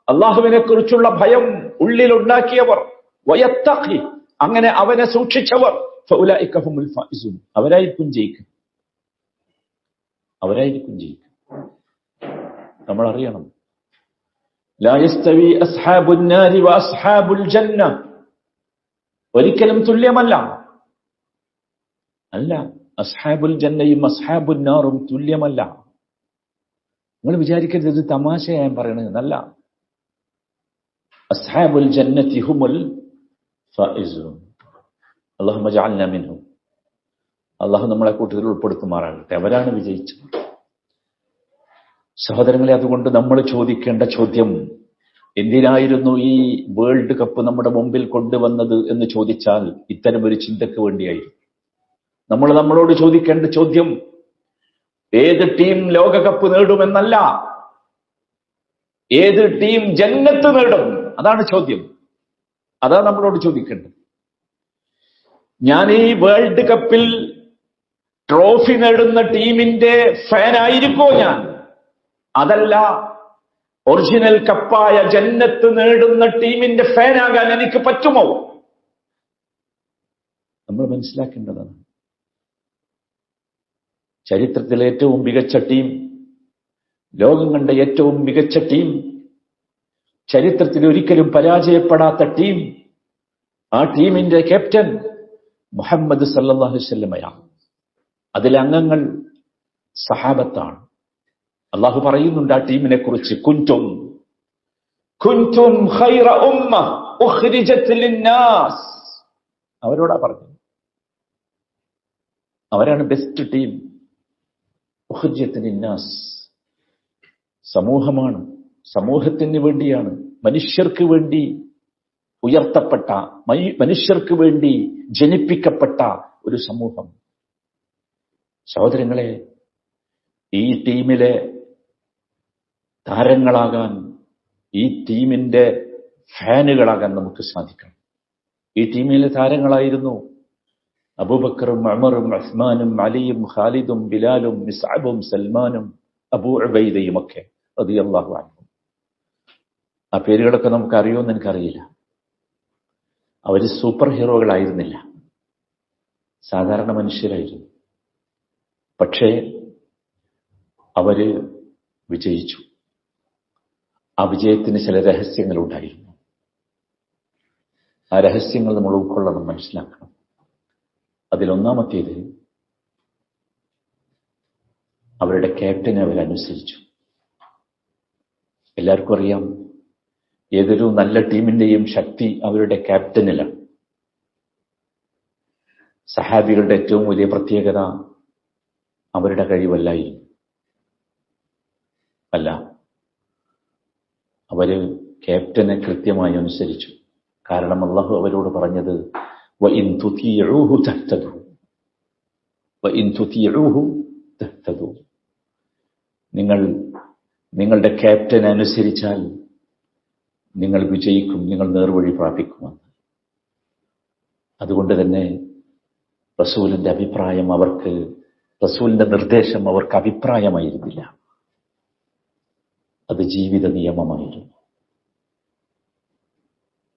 അല്ലാഹുവിനെ കുറിച്ചുള്ള ഭയം ഉള്ളിൽ ഉണ്ടാക്കിയവർ, വയത്തഖി, അങ്ങനെ അവനെ സൂക്ഷിച്ചവർ, ഫഉലൈക ഹുമുൽ ഫായിസൂൻ, അവരായിരിക്കും ജയിക്കുക. അവരായിരിക്കും ജയിക്കുക. നമ്മൾ അറിയണം, ലാ യസ്തവി അസ്ഹാബുൻ നാരി വഅസ്ഹാബുൽ ജന്ന, ഒരിക്കലും തുല്യമല്ല. അല്ല, അസ്ഹാബുൽ ജന്നയും അസ്ഹാബുൻ നാറും തുല്യമല്ല. നിങ്ങൾ വിചാരിക്കരുത് ഇത് തമാശയായി പറയണത്. നല്ല, അസ്ഹാബുൽ ജന്നതി ഹുമുൽ ഫായിസൂൻ. അല്ലാഹുമ്മ ജഅൽനാ മിൻഹും. അള്ളാഹു നമ്മളെ കൂട്ടത്തിൽ ഉൾപ്പെടുത്തുമാറാകട്ടെ. അവരാണ് വിജയിച്ചത്. സഹോദരങ്ങളെ, അതുകൊണ്ട് നമ്മൾ ചോദിക്കേണ്ട ചോദ്യം, എന്തിനായിരുന്നു ഈ വേൾഡ് കപ്പ് നമ്മുടെ മുമ്പിൽ കൊണ്ടുവന്നത് എന്ന് ചോദിച്ചാൽ ഇത്തരം ഒരു ചിന്തക്ക് വേണ്ടിയായിരുന്നു. നമ്മൾ നമ്മളോട് ചോദിക്കേണ്ട ചോദ്യം ഏത് ടീം ലോകകപ്പ് നേടുമെന്നല്ല, ഏത് ടീം ജന്നത്ത് നേടും, അതാണ് ചോദ്യം. അതാണ് നമ്മളോട് ചോദിക്കേണ്ടത്. ഞാൻ ഈ വേൾഡ് കപ്പിൽ ട്രോഫി നേടുന്ന ടീമിന്റെ ഫാനായിരിക്കോ ഞാൻ? അതല്ല, ഒറിജിനൽ കപ്പായ ജന്നത്ത് നേടുന്ന ടീമിന്റെ ഫാനാകാൻ എനിക്ക് പറ്റുമോ? നമ്മൾ മനസ്സിലാക്കേണ്ടതാണ്. ചരിത്രത്തിലെ ഏറ്റവും മികച്ച ടീം, ലോകം കണ്ട ഏറ്റവും മികച്ച ടീം, ചരിത്രത്തിൽ ഒരിക്കലും പരാജയപ്പെടാത്ത ടീം, ആ ടീമിന്റെ ക്യാപ്റ്റൻ മുഹമ്മദ് സല്ലല്ലാഹു അലൈഹി വസല്ലമയാണ്. അതിലെ അംഗങ്ങൾ സഹാബത്താണ്. അള്ളാഹു പറയുന്നുണ്ട് ആ ടീമിനെ കുറിച്ച്, കുൻതും ഖൈറ ഉമ്മ ഉഖ്രിജത് ലിന്നാസ്. അവരോടാ പറഞ്ഞത്. അവരാണ് ബെസ്റ്റ് ടീം. ഉഖ്രിജത് ലിന്നാസ്, സമൂഹമാണ്, സമൂഹത്തിന് വേണ്ടിയാണ്, മനുഷ്യർക്ക് വേണ്ടി ഉയർത്തപ്പെട്ട, മനുഷ്യർക്ക് വേണ്ടി ജനിപ്പിക്കപ്പെട്ട ഒരു സമൂഹം. സഹോദരങ്ങളെ, ഈ ടീമിലെ താരങ്ങളാകാൻ, ഈ ടീമിന്റെ ഫാനുകളാകാൻ നമുക്ക് സാധിക്കണം. ഈ ടീമിലെ താരങ്ങളായിരുന്നു അബൂബക്കറും ഉമറും ഉസ്മാനും അലിയും ഖാലിദും ബിലാലും മിസ്അബും സൽമാനും അബൂ ഉബൈദയും ഒക്കെ റളിയല്ലാഹു അൻഹും. ആ പേരുകളൊക്കെ നമുക്ക് അറിയുമെന്ന് എനിക്കറിയില്ല. അവർ സൂപ്പർ ഹീറോകളായിരുന്നില്ല, സാധാരണ മനുഷ്യരായിരുന്നു. പക്ഷേ അവര് വിജയിച്ചു. ആ വിജയത്തിന് ചില രഹസ്യങ്ങളുണ്ടായിരുന്നു. ആ രഹസ്യങ്ങൾ നമ്മൾ ഉൾക്കൊള്ളണം, മനസ്സിലാക്കണം. അതിലൊന്നാമത്തേത്, അവരുടെ ക്യാപ്റ്റനെ അവരനുസരിച്ചു. എല്ലാവർക്കും അറിയാം, ഏതൊരു നല്ല ടീമിന്റെയും ശക്തി അവരുടെ ക്യാപ്റ്റനിലാണ്. സഹാബികളുടെ ഏറ്റവും വലിയ പ്രത്യേകത അവരുടെ കഴിവല്ലായിരുന്നു. അല്ല, അവര് ക്യാപ്റ്റനെ കൃത്യമായി അനുസരിച്ചു. കാരണം അല്ലാഹു അവരോട് പറഞ്ഞത്, വഇൻ തുതീഉഹു തഹ്തദു, വഇൻ തുതീഉഹു തഹ്തദു. നിങ്ങൾ നിങ്ങളുടെ ക്യാപ്റ്റനെ അനുസരിച്ചാൽ നിങ്ങൾ വിജയിക്കും, നിങ്ങൾ നേർവഴി പ്രാപിക്കുമെന്ന്. അതുകൊണ്ട് തന്നെ റസൂലിന്റെ അഭിപ്രായം അവർക്ക്, റസൂലിന്റെ നിർദ്ദേശം അവർക്ക് അഭിപ്രായമായിരുന്നില്ല. അത് ജീവിത നിയമമായിരുന്നു.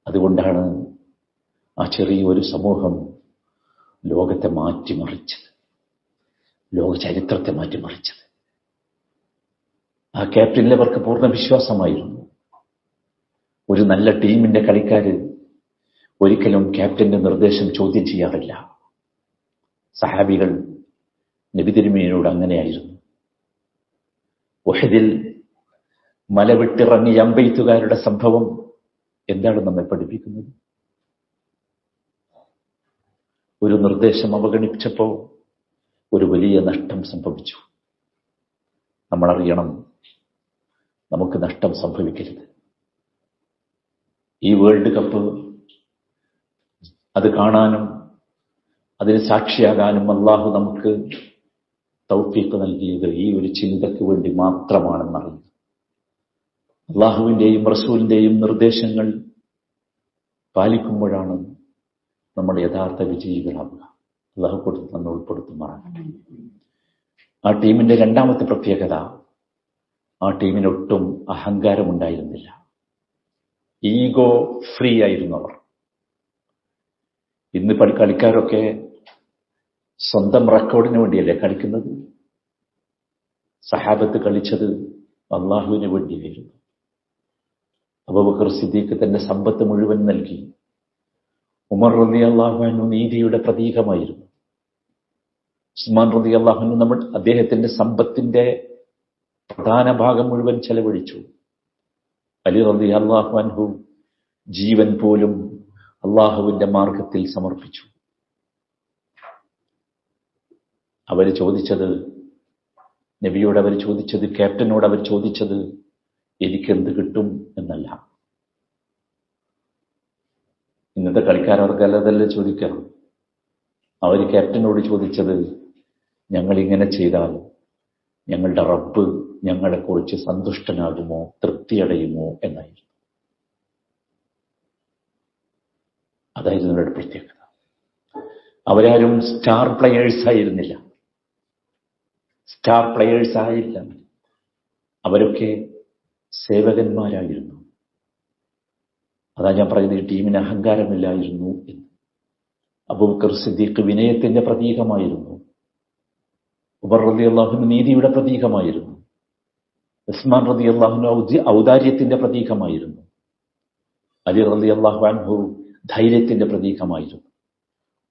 അതുകൊണ്ടാണ് ആ ചെറിയൊരു സമൂഹം ലോകത്തെ മാറ്റിമറിച്ചത്, ലോക ചരിത്രത്തെ മാറ്റിമറിച്ചത്. ആ ക്യാപ്റ്റനിൽ അവർക്ക് പൂർണ്ണ വിശ്വാസമായിരുന്നു. ഒരു നല്ല ടീമിന്റെ കളിക്കാര് ഒരിക്കലും ക്യാപ്റ്റന്റെ നിർദ്ദേശം ചോദ്യം ചെയ്യാറില്ല. സഹാബികൾ നബി തിരുമേനിയോട് അങ്ങനെയായിരുന്നു. ഉഹദിൽ മല വിട്ടിറങ്ങിയ അമ്പെയ്ത്തുകാരുടെ സംഭവം എന്താണ് നമ്മെ പഠിപ്പിക്കുന്നത്? ഒരു നിർദ്ദേശം അവഗണിച്ചപ്പോൾ ഒരു വലിയ നഷ്ടം സംഭവിച്ചു. നമ്മളറിയണം, നമുക്ക് നഷ്ടം സംഭവിക്കരുത്. ഈ വേൾഡ് കപ്പ് അത് കാണാനും അതിന് സാക്ഷിയാകാനും അല്ലാഹു നമുക്ക് തൗഫീഖ് നൽകിയത് ഈ ഒരു ചിന്തയ്ക്ക് വേണ്ടി മാത്രമാണെന്നറിയുന്നു. അല്ലാഹുവിന്റെയും റസൂലിന്റെയും നിർദ്ദേശങ്ങൾ പാലിക്കുമ്പോഴാണ് നമ്മൾ യഥാർത്ഥ വിജയികളാവുക. അല്ലാഹു കൊടുത്ത് നമ്മൾ ഉൾപ്പെടുത്തുമാറാകട്ടെ. ആ ടീമിന്റെ രണ്ടാമത്തെ പ്രത്യേകത, ആ ടീമിനൊട്ടും അഹങ്കാരമുണ്ടായിരുന്നില്ല. ഈഗോ ഫ്രീ ആയിരുന്നു അവർ. ഇന്ന് കളിക്കാരൊക്കെ സ്വന്തം റെക്കോർഡിന് വേണ്ടിയല്ലേ കളിക്കുന്നത്? സഹാബത്ത് കളിച്ചത് അള്ളാഹുവിന് വേണ്ടിയായിരുന്നു. അബൂബക്കർ സിദ്ദീഖ് തന്റെ സമ്പത്ത് മുഴുവൻ നൽകി. ഉമർ റളിയല്ലാഹു അൻഹു നീതിയുടെ പ്രതീകമായിരുന്നു. ഉസ്മാൻ റളിയല്ലാഹു അൻഹു അദ്ദേഹത്തിന്റെ സമ്പത്തിന്റെ പ്രധാന ഭാഗം മുഴുവൻ ചെലവഴിച്ചു. അലി റളിയല്ലാഹു അൻഹു ജീവൻ പോലും അള്ളാഹുവിന്റെ മാർഗത്തിൽ സമർപ്പിച്ചു. അവര് ചോദിച്ചത്, നബിയോട് അവർ ചോദിച്ചത്, ക്യാപ്റ്റനോട് അവർ ചോദിച്ചത് എനിക്കെന്ത് കിട്ടും എന്നല്ല. ഇന്നത്തെ കളിക്കാരവർക്ക് അല്ലതല്ല ചോദിക്കാം. അവർ ക്യാപ്റ്റനോട് ചോദിച്ചത് ഞങ്ങളിങ്ങനെ ചെയ്താൽ ഞങ്ങളുടെ റബ്ബ് ഞങ്ങളെക്കുറിച്ച് സന്തുഷ്ടനാകുമോ, തൃപ്തിയടയുമോ എന്നായിരുന്നു. അതായിരുന്നു അവരുടെ പ്രത്യേകത. അവരാരും സ്റ്റാർ പ്ലെയേഴ്സ് ആയിരുന്നില്ല, സ്റ്റാർ പ്ലെയേഴ്സ് ആയില്ല. അവരൊക്കെ സേവകന്മാരായിരുന്നു. അതാ ഞാൻ പറയുന്നത്, ഈ ടീമിന് അഹങ്കാരമില്ലായിരുന്നു എന്ന്. അബൂബക്കർ സിദ്ദീഖ് വിനയത്തിന്റെ പ്രതീകമായിരുന്നു. ഉമർ റളിയല്ലാഹു അൻഹു നീതിയുടെ പ്രതീകമായിരുന്നു. ഉസ്മാൻ റളിയല്ലാഹു അൻഹു ഔദാര്യത്തിന്റെ പ്രതീകമായിരുന്നു. അലി റളിയല്ലാഹു അൻഹു ധൈര്യത്തിന്റെ പ്രതീകമായിരുന്നു.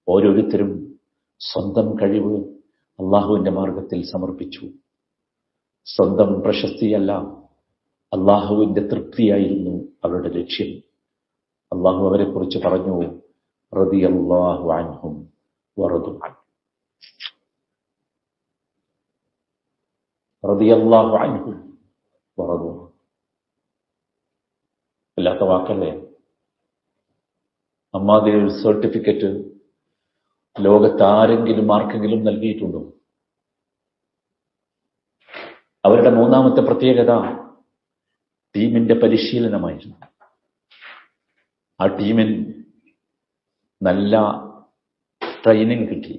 ഓരോരുത്തരും സ്വന്തം കഴിവ് അള്ളാഹുവിന്റെ മാർഗത്തിൽ സമർപ്പിച്ചു. സ്വന്തം പ്രശസ്തിയല്ല, അള്ളാഹുവിന്റെ തൃപ്തിയായിരുന്നു അവരുടെ ലക്ഷ്യം. അള്ളാഹു അവരെ കുറിച്ച് പറഞ്ഞു, റളിയല്ലാഹു അൻഹും വറദു അൻഹു. റളിയല്ലാഹു അൻഹും വറദു അൻഹു. അല്ലാത്ത വാക്കല്ലേ? അമ്മാതിരി ഒരു സർട്ടിഫിക്കറ്റ് ലോകത്ത് ആരെങ്കിലും ആർക്കെങ്കിലും നൽകിയിട്ടുണ്ടോ? അവരുടെ മൂന്നാമത്തെ പ്രത്യേകത ടീമിന്റെ പരിശീലനമായിരുന്നു. ആ ടീമിന് നല്ല ട്രെയിനിങ് കിട്ടി.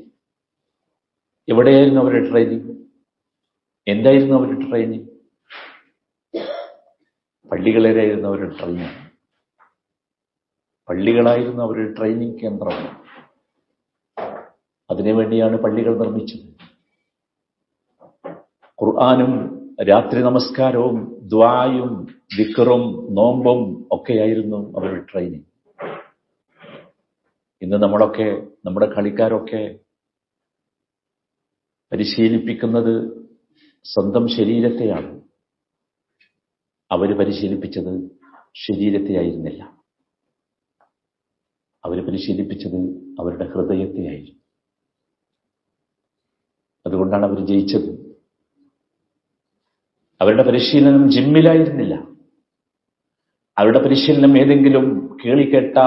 എവിടെയായിരുന്നു അവരുടെ ട്രെയിനിങ്? എന്തായിരുന്നു അവരുടെ ട്രെയിനിങ്? പള്ളികളിലായിരുന്നു അവരുടെ ട്രെയിനിങ്. പള്ളികളായിരുന്നു അവരുടെ ട്രെയിനിങ് കേന്ദ്രം. അതിനുവേണ്ടിയാണ് പള്ളികൾ നിർമ്മിച്ചത്. ഖുർആനും രാത്രി നമസ്കാരവും ദുആയും ദിക്റും നോമ്പും ഒക്കെയായിരുന്നു അവരുടെ ട്രെയിനിങ്. ഇന്ന് നമ്മളൊക്കെ, നമ്മുടെ കളിക്കാരൊക്കെ പരിശീലിപ്പിക്കുന്നത് സ്വന്തം ശരീരത്തെയാണ്. അവര് പരിശീലിപ്പിച്ചത് ശരീരത്തെയായിരുന്നില്ല, അവര് പരിശീലിപ്പിച്ചത് അവരുടെ ഹൃദയത്തെയായിരുന്നു. അതുകൊണ്ടാണ് അവർ ജയിച്ചത്. അവരുടെ പരിശീലനം ജിമ്മിലായിരുന്നില്ല. അവരുടെ പരിശീലനം ഏതെങ്കിലും കേളിക്കേട്ട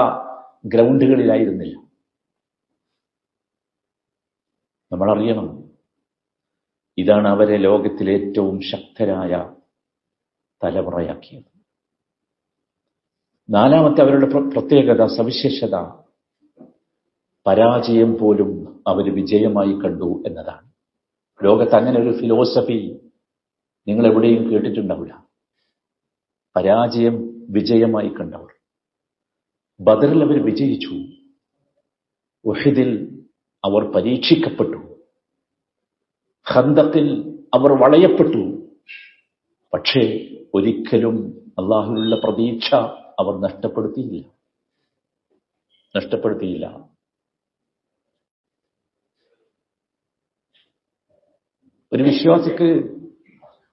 ഗ്രൗണ്ടുകളിലായിരുന്നില്ല. നമ്മളറിയണം, ഇതാണ് അവരെ ലോകത്തിലെ ഏറ്റവും ശക്തരായ തലമുറയാക്കിയത്. നാലാമത്തെ അവരുടെ പ്രത്യേകത, സവിശേഷത, പരാജയം പോലും അവർ വിജയമായി കണ്ടു എന്നതാണ്. ലോകത്ത് അങ്ങനെ ഒരു ഫിലോസഫി നിങ്ങൾ എവിടെയും കേട്ടിട്ടുണ്ടാവില്ല. പരാജയം വിജയമായി കണ്ടവർ. ബദറിൽ അവർ വിജയിച്ചു, ഉഹദിൽ അവർ പരീക്ഷിക്കപ്പെട്ടു, ഖന്തഖിൽ അവർ വളയപ്പെട്ടു. പക്ഷേ ഒരിക്കലും അള്ളാഹുവിലുള്ള പ്രതീക്ഷ അവർ നഷ്ടപ്പെടുത്തിയില്ല.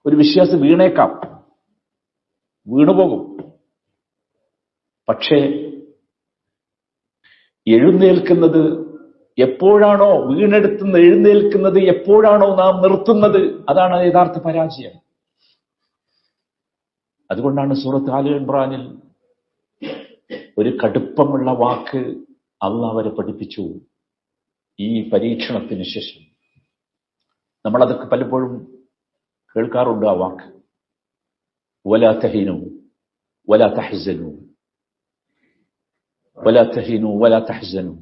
ഒരു വിശ്വാസി വീണേക്കാം, വീണുപോകും. പക്ഷേ എഴുന്നേൽക്കുന്നത് എപ്പോഴാണോ, വീണെടുത്തുനിന്ന് എഴുന്നേൽക്കുന്നത് എപ്പോഴാണോ നാം നിർത്തുന്നത്, അതാണ് യഥാർത്ഥ പരാജയം. അതുകൊണ്ടാണ് സൂറത്ത് ആല ഇംറാനിൽ ഒരു കടുപ്പമുള്ള വാക്ക് അല്ലാഹു അവരെ പഠിപ്പിച്ചു. ഈ പരീക്ഷണത്തിന് ശേഷം നമ്മളതൊക്കെ പലപ്പോഴും കേൾക്കാറുണ്ട് ആ വാക്ക്. വലാ തഹീനു വലാ തഹ്സനു വലാ തഹീനു വലാ തഹ്സനു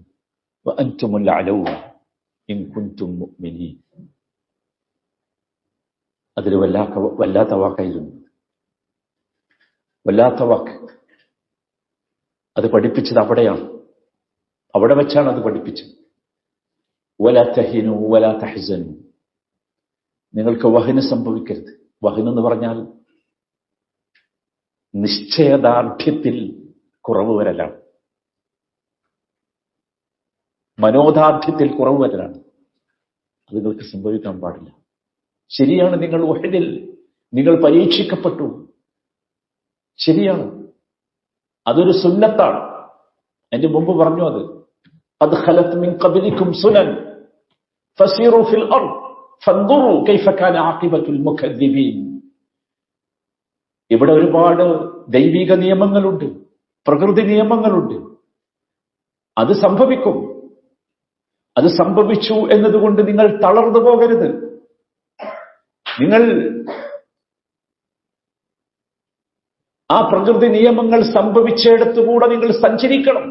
വഅൻതുമുൽ അലൗന ഇൻ കുൻതും മുഅ്മിനീൻ. അതിൽ വല്ലാത്ത വാക്കായിരുന്നു, വല്ലാത്ത വാക്ക്. അത് പഠിപ്പിച്ചത് അവിടെയാണ്, അവിടെ വെച്ചാണ് അത് പഠിപ്പിച്ചത്. വലാ തഹീനു വലാ തഹ്സനു, നിങ്ങൾക്ക് വഹന് സംഭവിക്കരുത്. വഹനെന്ന് പറഞ്ഞാൽ നിശ്ചയദാർഢ്യത്തിൽ കുറവ് വരലാണ്, മനോദാർഢ്യത്തിൽ കുറവ് വരലാണ്. അത് നിങ്ങൾക്ക് സംഭവിക്കാൻ പാടില്ല. ശരിയാണ്, നിങ്ങൾ ഉഹദിൽ നിങ്ങൾ പരീക്ഷിക്കപ്പെട്ടു, ശരിയാണ്, അതൊരു സുന്നത്താണ്. അതിന്റെ മുമ്പ് പറഞ്ഞു, അത് ഖദ് ഖലത് മിൻ ഖബ്ലികും സുനൻ ഫസീറു ഫിൽ അർദ് ഫൻദുറു കൈഫ കാന ആഖിബത്തുൽ മുകദ്ദിബീൻ. ഇവിടെ ഒരുപാട് ദൈവിക നിയമങ്ങളുണ്ട്, പ്രകൃതി നിയമങ്ങളുണ്ട്. അത് സംഭവിക്കും. അത് സംഭവിച്ചു എന്നതുകൊണ്ട് നിങ്ങൾ തളർന്നു പോകരുത്. നിങ്ങൾ ആ പ്രകൃതി നിയമങ്ങൾ സംഭവിച്ചിടത്തുകൂടെ നിങ്ങൾ സഞ്ചരിക്കണം.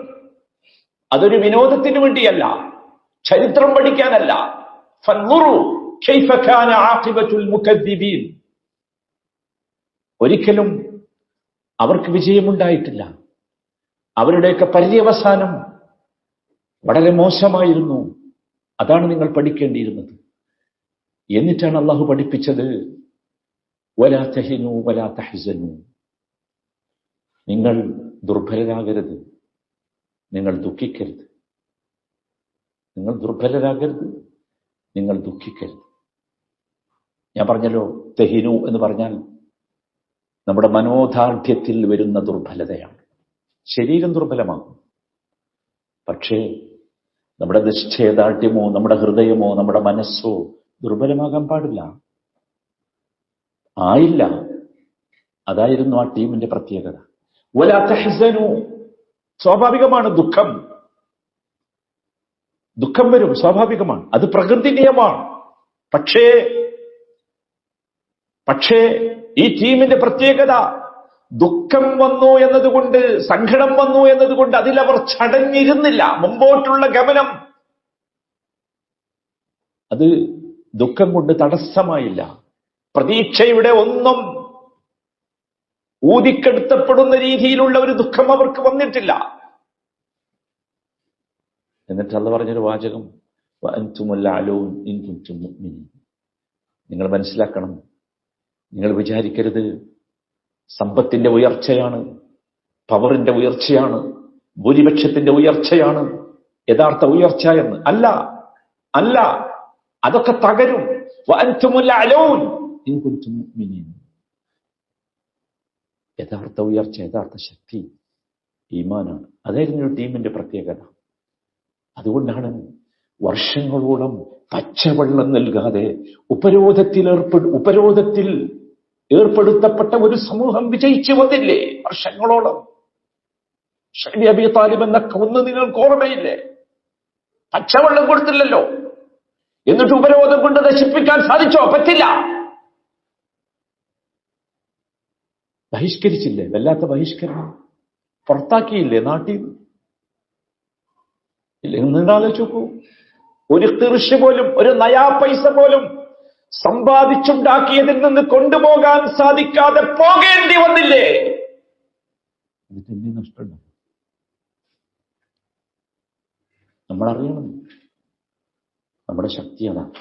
അതൊരു വിനോദത്തിന് വേണ്ടിയല്ല, ചരിത്രം പഠിക്കാനല്ല. ഫൻദുറു കൈഫ കാന ആഖിബത്തുൽ മുകദ്ദിബീൻ. ഒരിക്കലും അവർക്ക് വിജയമുണ്ടായിട്ടില്ല. അവരുടെയൊക്കെ പര്യവസാനം വളരെ മോശമായിരുന്നു. അതാണ് നിങ്ങൾ പഠിക്കേണ്ടിയിരുന്നത്. എന്നിട്ടാണ് അള്ളാഹു പഠിപ്പിച്ചത് വലാ തഹിനു വലാ തഹ്സനു. നിങ്ങൾ ദുർബലരാകരുത്, നിങ്ങൾ ദുഃഖിക്കരുത്. നിങ്ങൾ ദുർബലരാകരുത്, നിങ്ങൾ ദുഃഖിക്കരുത്. ഞാൻ പറഞ്ഞല്ലോ, തഹിനു എന്ന് പറഞ്ഞാൽ നമ്മുടെ മനോദാർഢ്യത്തിൽ വരുന്ന ദുർബലതയാണ്. ശരീരം ദുർബലമാകും, പക്ഷേ നമ്മുടെ നിശ്ചയദാർഢ്യമോ നമ്മുടെ ഹൃദയമോ നമ്മുടെ മനസ്സോ ദുർബലമാകാൻ പാടില്ല. ആയില്ല. അതായിരുന്നു ആ ടീമിന്റെ പ്രത്യേകത. വലാ തഹ്സനു. സ്വാഭാവികമാണ്, ദുഃഖം വരും, സ്വാഭാവികമാണ്, അത് പ്രകൃതി നിയമമാണ്. പക്ഷേ ഈ ടീമിന്റെ പ്രത്യേകത, ദുഃഖം വന്നു എന്നതുകൊണ്ട്, സങ്കടം വന്നു എന്നതുകൊണ്ട് അതിലവർ ചടഞ്ഞിരുന്നില്ല. മുമ്പോട്ടുള്ള ഗമനം അത് ദുഃഖം കൊണ്ട് തടസ്സമായില്ല. പ്രതീക്ഷയുടെ ഒന്നും ഊതിക്കെടുത്തപ്പെടുന്ന രീതിയിലുള്ള ഒരു ദുഃഖം അവർക്ക് വന്നിട്ടില്ല. എന്നിട്ട് അല്ലാഹു പറഞ്ഞൊരു വാചകം, വഅൻതുമുൽ അലൗൻ ഇൻ കുൻതും മുഅ്മിനീൻ. നിങ്ങൾ മനസ്സിലാക്കണം, നിങ്ങൾ വിചാരിക്കരുത് സമ്പത്തിന്റെ ഉയർച്ചയാണ്, പവറിന്റെ ഉയർച്ചയാണ്, ഭൂരിപക്ഷത്തിന്റെ ഉയർച്ചയാണ് യഥാർത്ഥ ഉയർച്ച എന്ന്. അല്ല, അതൊക്കെ തകരും. വഅൻതുമുൽ അലൗൻ ഇൻ കുൻതും മുഅ്മിനീൻ. യഥാർത്ഥ ഉയർച്ച, യഥാർത്ഥ ശക്തി ഈമാനാണ്. അതായിരുന്നു ഒരു ടീമിന്റെ പ്രത്യേകത. അതുകൊണ്ടാണ് വർഷങ്ങളോളം പച്ചവെള്ളം നൽകാതെ ഉപരോധത്തിൽ ഏർപ്പെടുത്തപ്പെട്ട ഒരു സമൂഹം വിജയിച്ചു വന്നില്ലേ വർഷങ്ങളോളം. ഷൈബ് അബി താലിബ് എന്നൊക്കെ ഒന്ന് നിങ്ങൾക്ക് ഓർമ്മയില്ലേ? പച്ചവെള്ളം കൊടുത്തില്ലല്ലോ. എന്നിട്ട് ഉപരോധം കൊണ്ട് നശിപ്പിക്കാൻ സാധിച്ചോ? പറ്റില്ല. ബഹിഷ്കരിച്ചില്ലേ? വല്ലാത്ത ബഹിഷ്കരണം. പുറത്താക്കിയില്ലേ നാട്ടിൽ? ഇല്ല. നിങ്ങളാലോചിച്ച് നോക്കൂ, ഒരു തിർഷ് പോലും, ഒരു നയാ പൈസ പോലും സമ്പാദിച്ചുണ്ടാക്കിയതിൽ നിന്ന് കൊണ്ടുപോകാൻ സാധിക്കാതെ പോകേണ്ടി വന്നില്ലേ? എന്നിട്ട് എന്ത് നഷ്ടമുണ്ടോ? നമ്മളറിയണം നമ്മുടെ ശക്തി അതാണ്.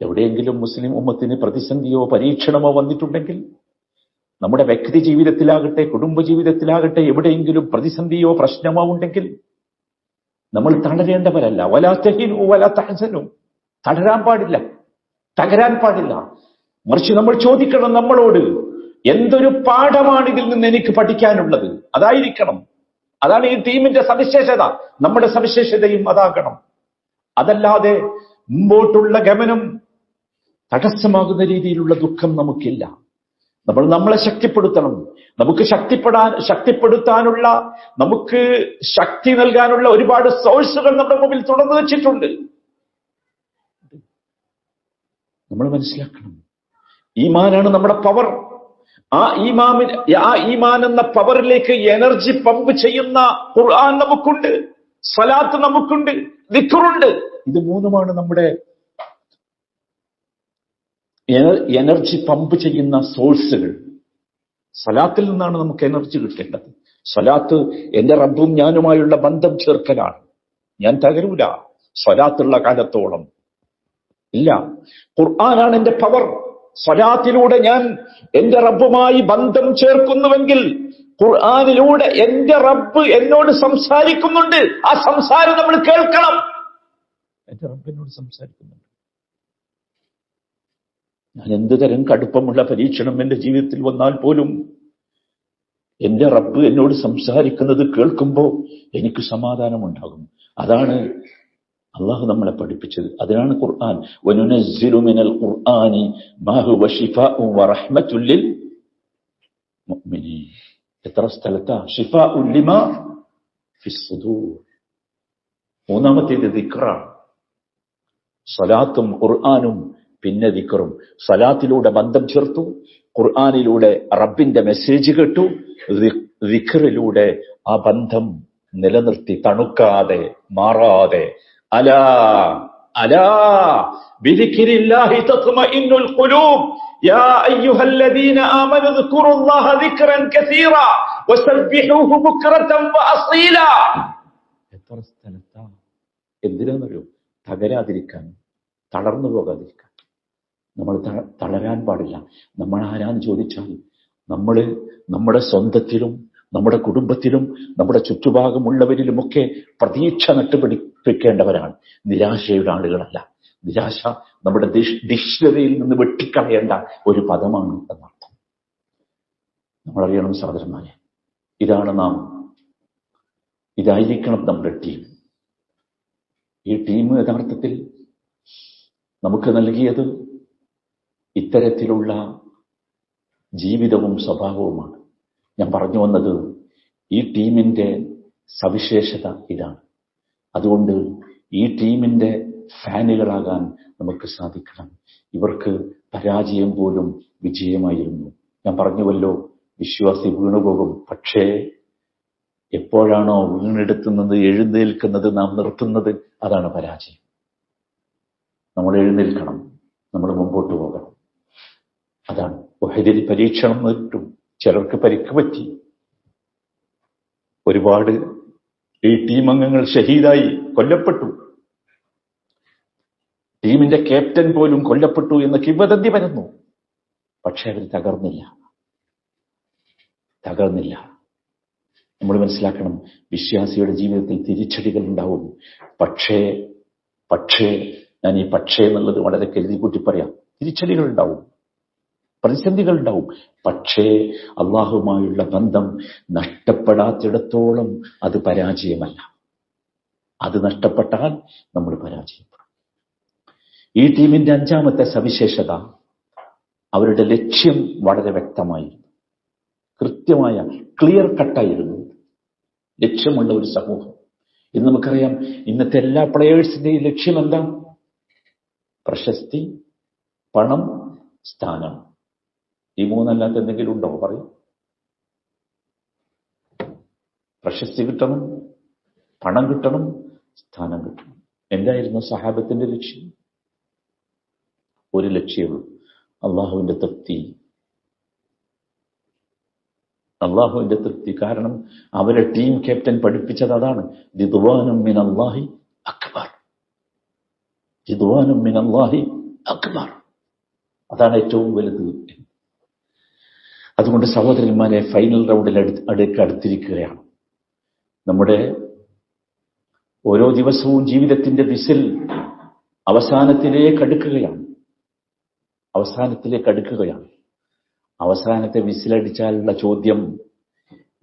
എവിടെയെങ്കിലും മുസ്ലിം ഉമ്മത്തിന് പ്രതിസന്ധിയോ പരീക്ഷണമോ വന്നിട്ടുണ്ടെങ്കിൽ, നമ്മുടെ വ്യക്തി ജീവിതത്തിലാകട്ടെ കുടുംബ ജീവിതത്തിലാകട്ടെ എവിടെയെങ്കിലും പ്രതിസന്ധിയോ പ്രശ്നമോ ഉണ്ടെങ്കിൽ നമ്മൾ തളരേണ്ടവരല്ല. വലാ തഹിനു വലാ തഹ്സനു. തളരാൻ പാടില്ല, തകരാൻ പാടില്ല. മറിച്ച് നമ്മൾ ചോദിക്കണം നമ്മളോട്, എന്തൊരു പാഠമാണ് ഇതിൽ നിന്ന് എനിക്ക് പഠിക്കാനുള്ളത്? അതായിരിക്കണം. അതാണ് ഈ ടീമിന്റെ സവിശേഷത. നമ്മുടെ സവിശേഷതയും അതാകണം. അതല്ലാതെ മുമ്പോട്ടുള്ള ഗമനം തടസ്സമാകുന്ന രീതിയിലുള്ള ദുഃഖം നമുക്കില്ല. നമ്മൾ നമ്മളെ ശക്തിപ്പെടുത്തണം. നമുക്ക് ശക്തിപ്പെടുത്താനുള്ള, നമുക്ക് ശക്തി നൽകാനുള്ള ഒരുപാട് സോഴ്സുകൾ നമ്മുടെ മുമ്പിൽ തുറന്നു വെച്ചിട്ടുണ്ട്. നമ്മൾ മനസ്സിലാക്കണം, ഈമാനാണ് നമ്മുടെ പവർ. ആ ഈമാൻ എന്ന പവറിലേക്ക് എനർജി പമ്പ് ചെയ്യുന്ന ഖുർആൻ നമുക്കുണ്ട്, സ്വലാത്ത് നമുക്കുണ്ട്, ദിക്റുണ്ട്. ഇത് മൂന്നുമാണ് നമ്മുടെ എനർജി പമ്പ് ചെയ്യുന്ന സോഴ്സുകൾ. സ്വലാത്തിൽ നിന്നാണ് നമുക്ക് എനർജി കിട്ടേണ്ടത്. സ്വലാത്ത് എന്റെ റബ്ബും ഞാനുമായുള്ള ബന്ധം ചേർക്കലാണ്. ഞാൻ തകരൂല സ്വലാത്തുള്ള കാലത്തോളം. ഇല്ല, ഖുർആനാണ് എന്റെ പവർ. സ്വലാത്തിലൂടെ ഞാൻ എന്റെ റബ്ബുമായി ബന്ധം ചേർക്കുന്നുവെങ്കിൽ, ഖുർആനിലൂടെ എന്റെ റബ്ബ് എന്നോട് സംസാരിക്കുന്നുണ്ട്. ആ സംസാരം നമ്മൾ കേൾക്കണം. എന്റെ റബ്ബ് എന്നോട് സംസാരിക്കുന്നുണ്ട്. ഞാൻ എന്ത് തരം കടുപ്പമുള്ള പരീക്ഷണം എന്റെ ജീവിതത്തിൽ വന്നാൽ പോലും എന്റെ റബ്ബ് എന്നോട് സംസാരിക്കുന്നത് കേൾക്കുമ്പോൾ എനിക്ക് സമാധാനമുണ്ടാകും. അതാണ് അള്ളാഹു നമ്മളെ പഠിപ്പിച്ചത്. അതിനാണ് ഖുർആൻ. വനുനസ്സിലു മിനൽ ഖുർആനി മാ ഹുവ ശിഫാഉൻ വറഹ്മത്തുൽ ലിൽ മുഅ്മിനീൻ. എത്ര സ്ഥലത്താ ശിഫാഉൻ ലിമാ ഫിസ് സുദൂർ. മൂന്നാമത്തേത് ദിക്റാണ്. സ്വലാത്തും ഖുർആനും പിന്നെ ദിക്റും. സ്വലാത്തിലൂടെ ബന്ധം ചേർത്തു, ഖുർആനിലൂടെ റബ്ബിന്റെ മെസ്സേജ് കേട്ടു, ദിക്റിലൂടെ ആ ബന്ധം നിലനിർത്തി തണുക്കാതെ മാറാതെ. അലാ അലാ ബിദിക്രില്ലാഹി തത്മഇന്നുൽ ഖുലൂബ് യാ അയ്യുഹല്ലദീന ആമനു ദിക്റുല്ലാഹ ദിക്റൻ കസീറാ വസബ്ബിഹൂഹു ബുക്റതൻ വഅസീലാ. എത്ര സ്ഥലത്താ. എന്തിനാണെന്നറിയോ? തകരാതിരിക്കാൻ, തളർന്നു പോകാതിരിക്കാൻ. നമ്മൾ തളരാൻ പാടില്ല. നമ്മൾ ആരാന്ന് ചോദിച്ചാൽ, നമ്മുടെ സ്വന്തത്തിലും നമ്മുടെ കുടുംബത്തിലും നമ്മുടെ ചുറ്റുഭാഗമുള്ളവരിലുമൊക്കെ പ്രതീക്ഷ നട്ടുപിടിപ്പിക്കേണ്ടവരാണ്. നിരാശയുടെ ആളുകളല്ല. നിരാശ നമ്മുടെ ഡിക്ഷണറിയിൽ നിന്ന് വെട്ടിക്കളയേണ്ട ഒരു പദമാണ് എന്നർത്ഥം. നമ്മളറിയണം സഹോദരന്മാരെ, ഇതായിരിക്കണം നമ്മുടെ ടീം. ഈ ടീം യഥാർത്ഥത്തിൽ നമുക്ക് നൽകിയത് ഇത്തരത്തിലുള്ള ജീവിതവും സ്വഭാവവുമാണ്. ഞാൻ പറഞ്ഞു വന്നത്, ഈ ടീമിന്റെ സവിശേഷത ഇതാണ്. അതുകൊണ്ട് ഈ ടീമിന്റെ ഫാനുകളാകാൻ നമുക്ക് സാധിക്കണം. ഇവർക്ക് പരാജയം പോലും വിജയമായിരുന്നു. ഞാൻ പറഞ്ഞുവല്ലോ, വിശ്വാസി വീണുപോകും. പക്ഷേ എപ്പോഴാണോ വീണെടുത്തുന്നത്, എഴുന്നേൽക്കുന്നത്, നാം നിർത്തുന്നത്, അതാണ് പരാജയം. നമ്മൾ എഴുന്നേൽക്കണം, നമ്മൾ മുമ്പോട്ട് പോകണം. അതാണ്. ഉഹദിൽ പരീക്ഷണം നേരിട്ടു. ചിലർക്ക് പരിക്ക് പറ്റി. ഒരുപാട് ഈ ടീം അംഗങ്ങൾ ഷഹീദായി, കൊല്ലപ്പെട്ടു. ടീമിന്റെ ക്യാപ്റ്റൻ പോലും കൊല്ലപ്പെട്ടു എന്ന് കിംവദന്തി പരന്നു. പക്ഷെ അവർ തകർന്നില്ല. നമ്മൾ മനസ്സിലാക്കണം, വിശ്വാസിയുടെ ജീവിതത്തിൽ തിരിച്ചടികൾ ഉണ്ടാവും. പക്ഷേ ഞാൻ ഈ പക്ഷേ എന്നുള്ളത് വളരെ കരുതി കൂട്ടി പറയാം. തിരിച്ചടികൾ ഉണ്ടാവും, പ്രതിസന്ധികൾ ഉണ്ടാവും. പക്ഷേ അള്ളാഹുമായുള്ള ബന്ധം നഷ്ടപ്പെടാത്തിടത്തോളം അത് പരാജയമല്ല. അത് നഷ്ടപ്പെട്ടാൽ നമ്മൾ പരാജയപ്പെടും. ഈ ടീമിന്റെ അഞ്ചാമത്തെ സവിശേഷത, അവരുടെ ലക്ഷ്യം വളരെ വ്യക്തമായിരുന്നു. കൃത്യമായ ക്ലിയർ കട്ടായിരുന്നു ലക്ഷ്യമുള്ള ഒരു സമൂഹം. ഇന്ന് നമുക്കറിയാം, ഇന്നത്തെ എല്ലാ പ്ലെയേഴ്സിന്റെയും ലക്ഷ്യം എന്താ? പ്രശസ്തി, പണം, സ്ഥാനം. ഈ മൂന്നല്ലാത്ത എന്തെങ്കിലും ഉണ്ടോ? പറയും. പ്രശസ്തി കിട്ടണം, പണം കിട്ടണം, സ്ഥാനം കിട്ടണം. എന്തായിരുന്നു സഹാബത്തിന്റെ ലക്ഷ്യം? ഒരു ലക്ഷ്യമുള്ളൂ, അള്ളാഹുവിന്റെ തൃപ്തി. അള്ളാഹുവിന്റെ തൃപ്തി. കാരണം അവരെ ടീം ക്യാപ്റ്റൻ പഠിപ്പിച്ചത് അതാണ്, റിദ്വാനും മിനല്ലാഹി അക്ബർ, റിദ്വാനും മിനല്ലാഹി അക്ബർ, അതാണ് ഏറ്റവും വലുത്. അതുകൊണ്ട് സഹോദരന്മാരെ, ഫൈനൽ റൗണ്ടിൽ അടുത്തിരിക്കുകയാണ്. നമ്മുടെ ഓരോ ദിവസവും ജീവിതത്തിന്റെ വിസിൽ അവസാനത്തിലേക്ക് അടുക്കുകയാണ്. അവസാനത്തെ വിസിലടിച്ചാലുള്ള ചോദ്യം,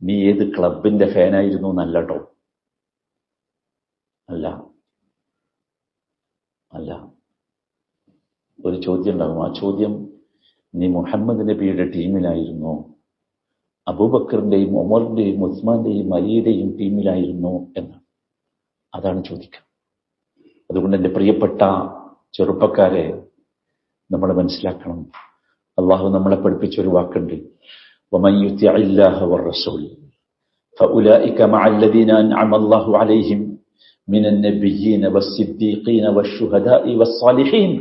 നീ ഏത് ക്ലബിന്റെ ഫാനായിരുന്നു എന്നല്ലോ. അല്ല, ഒരു ചോദ്യം ഉണ്ടാകും. ആ ചോദ്യം, നീ മുഹമ്മദ് നബിയുടെ ടീമിലായിരുന്നോ, അബൂബക്കറിന്റെയും ഉമറിന്റെയും ഉസ്മാന്റെയും അലിയുടെയും ടീമിലായിരുന്നോ എന്ന്. അതാണ് ചോദിക്കുക. അതുകൊണ്ട് എന്റെ പ്രിയപ്പെട്ട ചെറുപ്പക്കാരെ, നമ്മൾ മനസ്സിലാക്കണം, അള്ളാഹു നമ്മളെ പഠിപ്പിച്ച ഒരു വാക്കുണ്ട്, വമൻ യുതിഇല്ലാഹ വറസൂൽ ഫഉലൈക മഅല്ലദീന അൻഅമ അല്ലാഹു അലൈഹിം മിനൻ നബിയ്യീന വസ്സിദ്ദീഖീന വശുഹദാഇ വസ്സാലിഹീൻ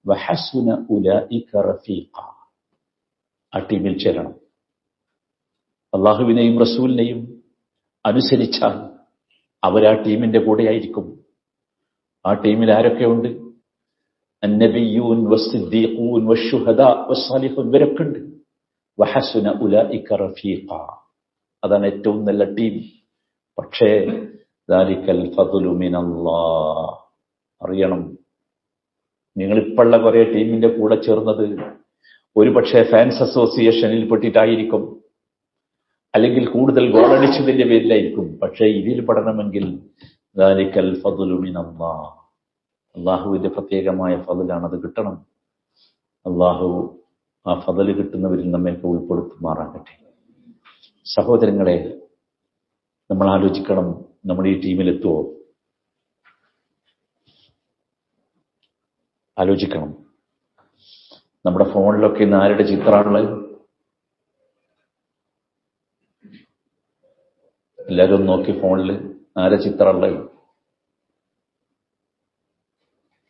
വഹസുന ഉലൈക റഫീഖ. ആ ടീമിൽ ചേരണം. അള്ളാഹുവിനെയും റസൂലിനെയും അനുസരിച്ചാൽ അവരാ ടീമിന്റെ കൂടെയായിരിക്കും. ആ ടീമിൽ ആരൊക്കെയുണ്ട്? അന്നബിയ്യൂൻ വസ്സിദ്ദീഖൂൻ വശുഹദാ വസ്സാലിഹൂൻ, ഇവരൊക്കെ ഉണ്ട്. വഹസുന ഉലൈക റഫീഖ, അതാണ് ഏറ്റവും നല്ല ടീം. പക്ഷേ ദാലികൽ ഫദ്ലു മിനല്ലാഹ്, അറിയണം, നിങ്ങളിപ്പോഴുള്ള കുറെ ടീമിന്റെ കൂടെ ചേർന്നത് ഒരു പക്ഷേ ഫാൻസ് അസോസിയേഷനിൽ പെട്ടിട്ടായിരിക്കും, അല്ലെങ്കിൽ കൂടുതൽ ഗോളടിച്ചതിന്റെ പേരിലായിരിക്കും. പക്ഷേ ഇതിൽ പെടണമെങ്കിൽ ദാലികൽ ഫദ്ലു മിനല്ലാഹ്, അള്ളാഹുവിന്റെ പ്രത്യേകമായ ഫദ്ലാണ്, അത് കിട്ടണം. അള്ളാഹു ആ ഫദ്ല് കിട്ടുന്നവരിൽ നമ്മയൊക്കെ ഉൾപ്പെടുത്തുമാറാകട്ടെ. സഹോദരങ്ങളെ, നമ്മൾ ആലോചിക്കണം, നമ്മൾ ഈ ടീമിലെത്തുവോ? ആലോചിക്കണം. നമ്മുടെ ഫോണിലൊക്കെ ഇന്ന് ആരുടെ ചിത്രമാണുള്ളത്? എല്ലാവരും നോക്കി ഫോണിൽ ആരെ ചിത്രമുള്ളത്?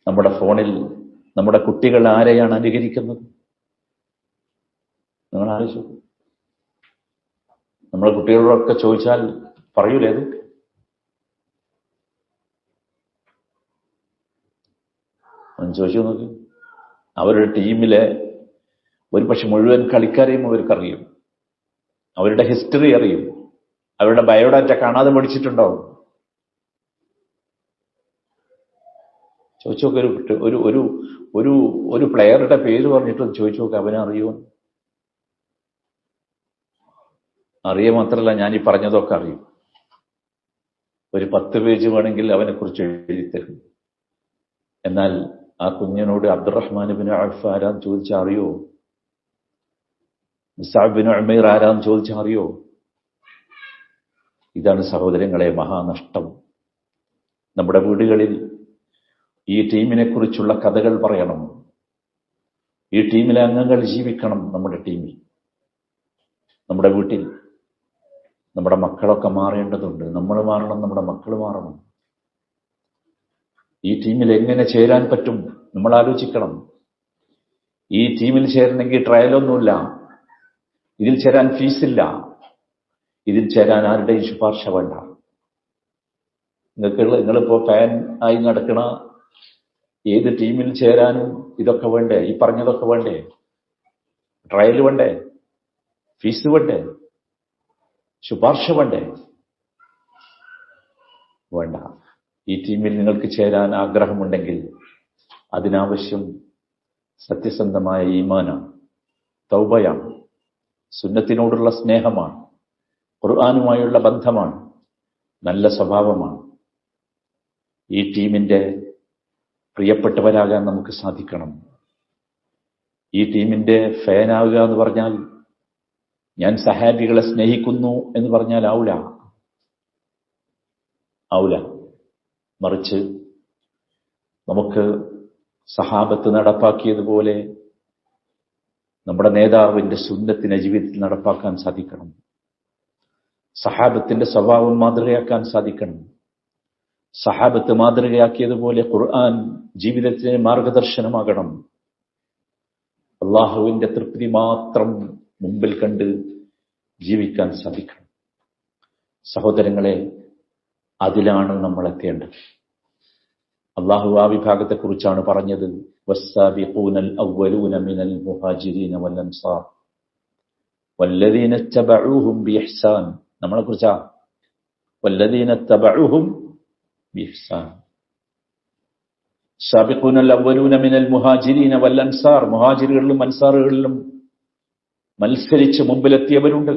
നമ്മുടെ ഫോണിൽ നമ്മുടെ കുട്ടികൾ ആരെയാണ് അനുകരിക്കുന്നത്? നിങ്ങൾ ആലോചിച്ചു. നമ്മളെ കുട്ടികളോടൊക്കെ ചോദിച്ചാൽ പറയൂലേ അത്? ചോദിച്ചു നോക്കി. അവരുടെ ടീമിലെ ഒരു പക്ഷെ മുഴുവൻ കളിക്കാരെയും അവർക്കറിയും, അവരുടെ ഹിസ്റ്ററി അറിയും, അവരുടെ ബയോഡാറ്റ കാണാതെ പഠിച്ചിട്ടുണ്ടാവും. ചോദിച്ചു നോക്കി, ഒരു ഒരു ഒരു ഒരു പ്ലെയറുടെ പേര് പറഞ്ഞിട്ട് ചോദിച്ചു നോക്കി, അവനെ അറിയുമോ? അറിയ മാത്രമല്ല, ഞാൻ ഈ പറഞ്ഞതൊക്കെ അറിയും. ഒരു 10 പേജ് വേണമെങ്കിൽ അവനെ കുറിച്ച് എഴുതിത്തരും. എന്നാൽ ആ കുഞ്ഞിനോട് അബ്ദുറഹ്മാൻ ഇബ്നു ഔഫ് ആരാന്ന് ചോദിച്ചാൽ അറിയോ? മുസ്അബ് ബിൻ ഉമൈർ ആരാന്ന് ചോദിച്ചാൽ അറിയോ? ഇതാണ് സഹോദരങ്ങളെ മഹാനഷ്ടം. നമ്മുടെ വീടുകളിൽ ഈ ടീമിനെ കുറിച്ചുള്ള കഥകൾ പറയണം. ഈ ടീമിലെ അംഗങ്ങൾ ജീവിക്കണം. നമ്മുടെ ടീമിൽ, നമ്മുടെ വീട്ടിൽ നമ്മുടെ മക്കളൊക്കെ മാറേണ്ടതുണ്ട്. നമ്മൾ മാറണം, നമ്മുടെ മക്കൾ മാറണം. ഈ ടീമിൽ എങ്ങനെ ചേരാൻ പറ്റും നമ്മൾ ആലോചിക്കണം. ഈ ടീമിൽ ചേരണമെങ്കിൽ ട്രയലൊന്നുമില്ല, ഇതിൽ ചേരാൻ ഫീസില്ല, ഇതിൽ ചേരാൻ ആരുടെയും ശുപാർശ വേണ്ട. നിങ്ങളിപ്പോ ഫാൻ ആയി നടക്കണ ഏത് ടീമിൽ ചേരാനും ഇതൊക്കെ വേണ്ടേ? ഈ പറഞ്ഞതൊക്കെ വേണ്ടേ? ട്രയൽ വേണ്ടേ? ഫീസ് വേണ്ടേ? ശുപാർശ വേണ്ടേ? വേണ്ട. ഈ ടീമിൽ നിങ്ങൾക്ക് ചേരാൻ ആഗ്രഹമുണ്ടെങ്കിൽ അതിനാവശ്യം സത്യസന്ധമായ ഈമാനാണ്, തൗബയാണ്, സുന്നത്തിനോടുള്ള സ്നേഹമാണ്, ഖുർആനുമായുള്ള ബന്ധമാണ്, നല്ല സ്വഭാവമാണ്. ഈ ടീമിന്റെ പ്രിയപ്പെട്ടവരാകാൻ നമുക്ക് സാധിക്കണം. ഈ ടീമിന്റെ ഫാനാവുക എന്ന് പറഞ്ഞാൽ ഞാൻ സഹാബികളെ സ്നേഹിക്കുന്നു എന്ന് പറഞ്ഞാൽ ആവൂല. മറിച്ച് നമുക്ക് സഹാബത്ത് നടപ്പാക്കിയതുപോലെ നമ്മുടെ നേതാവിന്റെ സുന്നത്തിനെ ജീവിതത്തിൽ നടപ്പാക്കാൻ സാധിക്കണം. സഹാബത്തിന്റെ സ്വഭാവം മാതൃകയാക്കാൻ സാധിക്കണം. സഹാബത്ത് മാതൃകയാക്കിയതുപോലെ ഖുർആൻ ജീവിതത്തിന് മാർഗദർശനമാകണം. അള്ളാഹുവിന്റെ തൃപ്തി മാത്രം മുമ്പിൽ കണ്ട് ജീവിക്കാൻ സാധിക്കണം. സഹോദരങ്ങളെ, അതിലാണ് നമ്മൾ എത്തേണ്ടത്. അള്ളാഹു ആ വിഭാഗത്തെക്കുറിച്ചാണ് പറഞ്ഞത്, വസ്സാബിഖൂനൽ അവ്വലൂന മിനൽ മുഹാജിരീന വൽ അൻസാർ വല്ലദീന തബഊഹും ബിഇഹ്സാൻ. നമ്മളെക്കുറിച്ചാ വല്ലദീന തബഊഹും ബിഇഹ്സാൻ. സാബിഖൂനൽ അവ്വലൂന മിനൽ മുഹാജിരീന വൽ അൻസാർ, മുഹാജിറുകളിലും അൻസാറുകളിലും മത്സരിച്ച് മുമ്പിലെത്തിയവരുണ്ട്.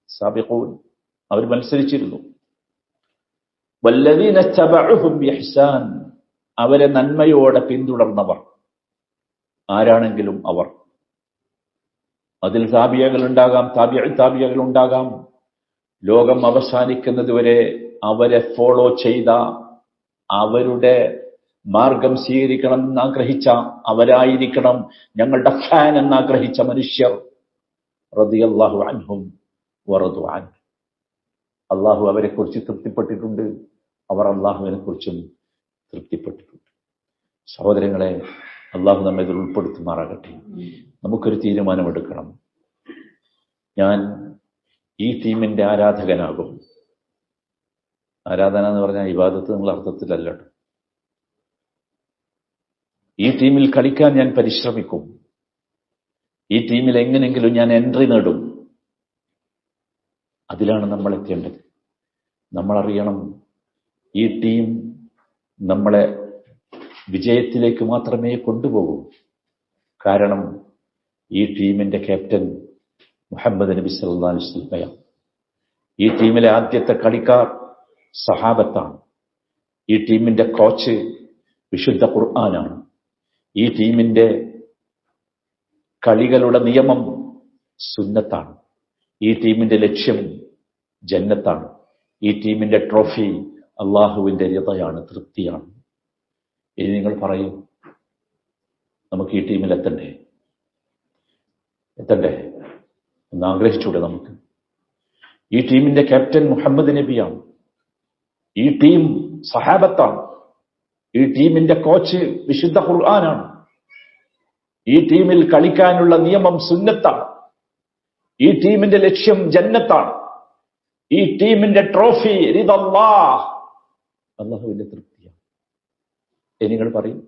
സാബിഖൂൻ, അവർ മത്സരിച്ചിരുന്നു. വല്ലദീന തബഊഹും ബിഇഹ്സാൻ, അവരെ നന്മയോടെ പിന്തുടർന്നവർ ആരാണെങ്കിലും അവർ. അതിൽ താബിയകൾ ഉണ്ടാകാം, താബിയകൾ ഉണ്ടാകാം. ലോകം അവസാനിക്കുന്നതുവരെ അവരെ ഫോളോ ചെയ്ത, അവരുടെ മാർഗം സ്വീകരിക്കണം എന്നാഗ്രഹിച്ച, അവരായിരിക്കണം ഞങ്ങളുടെ ഫാൻ എന്നാഗ്രഹിച്ച മനുഷ്യർ റളിയല്ലാഹു അൻഹും വറദു അൻഹു. അള്ളാഹു അവരെക്കുറിച്ച് തൃപ്തിപ്പെട്ടിട്ടുണ്ട്, അവർ അള്ളാഹുവിനെ കുറിച്ചും തൃപ്തിപ്പെട്ടിട്ടുണ്ട്. സഹോദരങ്ങളെ, അള്ളാഹു നമ്മെ ഇതിൽ ഉൾപ്പെടുത്തുമാറാകട്ടെ. നമുക്കൊരു തീരുമാനമെടുക്കണം. ഞാൻ ഈ ടീമിന്റെ ആരാധകനാകും. ആരാധന എന്ന് പറഞ്ഞാൽ ഇബാദത്ത് എന്നുള്ള അർത്ഥത്തിലല്ല. ഈ ടീമിൽ കളിക്കാൻ ഞാൻ പരിശ്രമിക്കും. ഈ ടീമിൽ എങ്ങനെയെങ്കിലും ഞാൻ എൻട്രി നേടും. അതിലാണ് നമ്മൾ എത്തേണ്ടത്. നമ്മളറിയണം, ഈ ടീം നമ്മളെ വിജയത്തിലേക്ക് മാത്രമേ കൊണ്ടുപോകൂ. കാരണം ഈ ടീമിന്റെ ക്യാപ്റ്റൻ മുഹമ്മദ് നബി സല്ലല്ലാഹു അലൈഹി വസല്ലം. ഈ ടീമിലെ ആദ്യത്തെ കളിക്കാർ സഹാബത്താണ്. ഈ ടീമിന്റെ കോച്ച് വിശുദ്ധ ഖുർആനാണ്. ഈ ടീമിന്റെ കളികളുടെ നിയമം സുന്നത്താണ്. ഈ ടീമിന്റെ ലക്ഷ്യം ജന്നത്താണ്. ഈ ടീമിന്റെ ട്രോഫി അള്ളാഹുവിന്റെ റിളയാണ്, തൃപ്തിയാണ്. ഇനി നിങ്ങൾ പറയും, നമുക്ക് ഈ ടീമിൽ എത്തണ്ടേ? ഒന്ന് ആഗ്രഹിച്ചൂടെ നമുക്ക്? ഈ ടീമിന്റെ ക്യാപ്റ്റൻ മുഹമ്മദ് നബിയാണ്. ഈ ടീം സഹാബത്താണ്. ഈ ടീമിന്റെ കോച്ച് വിശുദ്ധ ഖുർആനാണ്. ഈ ടീമിൽ കളിക്കാനുള്ള നിയമം സുന്നത്താണ്. ഈ ടീമിന്റെ ലക്ഷ്യം ജന്നത്താണ്. ഈ ടീമിന്റെ ട്രോഫി റിദല്ലാഹ്, അല്ലാഹുവിന്റെ തൃപ്തിയാണ്. നിങ്ങൾ പറയും,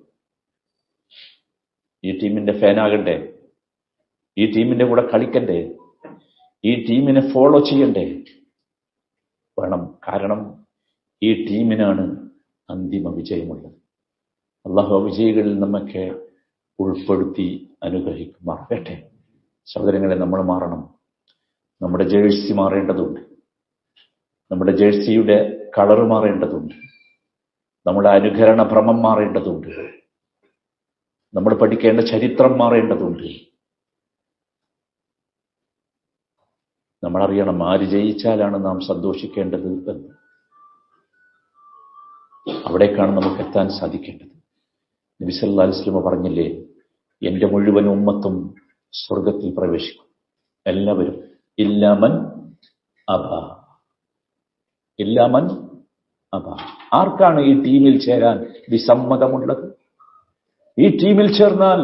ഈ ടീമിന്റെ ഫാനാകണ്ടേ? ഈ ടീമിന്റെ കൂടെ കളിക്കണ്ടേ? ഈ ടീമിനെ ഫോളോ ചെയ്യണ്ടേ? വേണം. കാരണം ഈ ടീമിനാണ് അന്തിമ വിജയമുള്ളത്. അല്ലാഹു വിജയികളിൽ നമ്മൊക്കെ ഉൾപ്പെടുത്തി അനുഗ്രഹിക്കുമാറാകട്ടെ. സഹോദരങ്ങളെ, നമ്മൾ മാറണം. നമ്മുടെ ജേഴ്സി മാറേണ്ടതുണ്ട്. നമ്മുടെ ജേഴ്സിയുടെ കളർ മാറേണ്ടതുണ്ട്. നമ്മുടെ അനുകരണ ഭ്രമം മാറേണ്ടതുണ്ട്. നമ്മൾ പഠിക്കേണ്ട ചരിത്രം മാറേണ്ടതുണ്ട്. നമ്മളറിയണം, ആര് ജയിച്ചാലാണ് നാം സന്തോഷിക്കേണ്ടത് എന്ന്. അവിടേക്കാണ് നമുക്ക് എത്താൻ സാധിക്കേണ്ടത്. നബി സല്ലല്ലാഹു അലൈഹി വസല്ലം പറഞ്ഞില്ലേ, എന്റെ മുഴുവൻ ഉമ്മത്തും സ്വർഗത്തിൽ പ്രവേശിക്കും, എല്ലാവരും. ഇല്ലാമൻ അബ, ഇല്ലാമൻ അബ. ആർക്കാണ് ഈ ടീമിൽ ചേരാൻ വിസമ്മതമുള്ളത്? ഈ ടീമിൽ ചേർന്നാൽ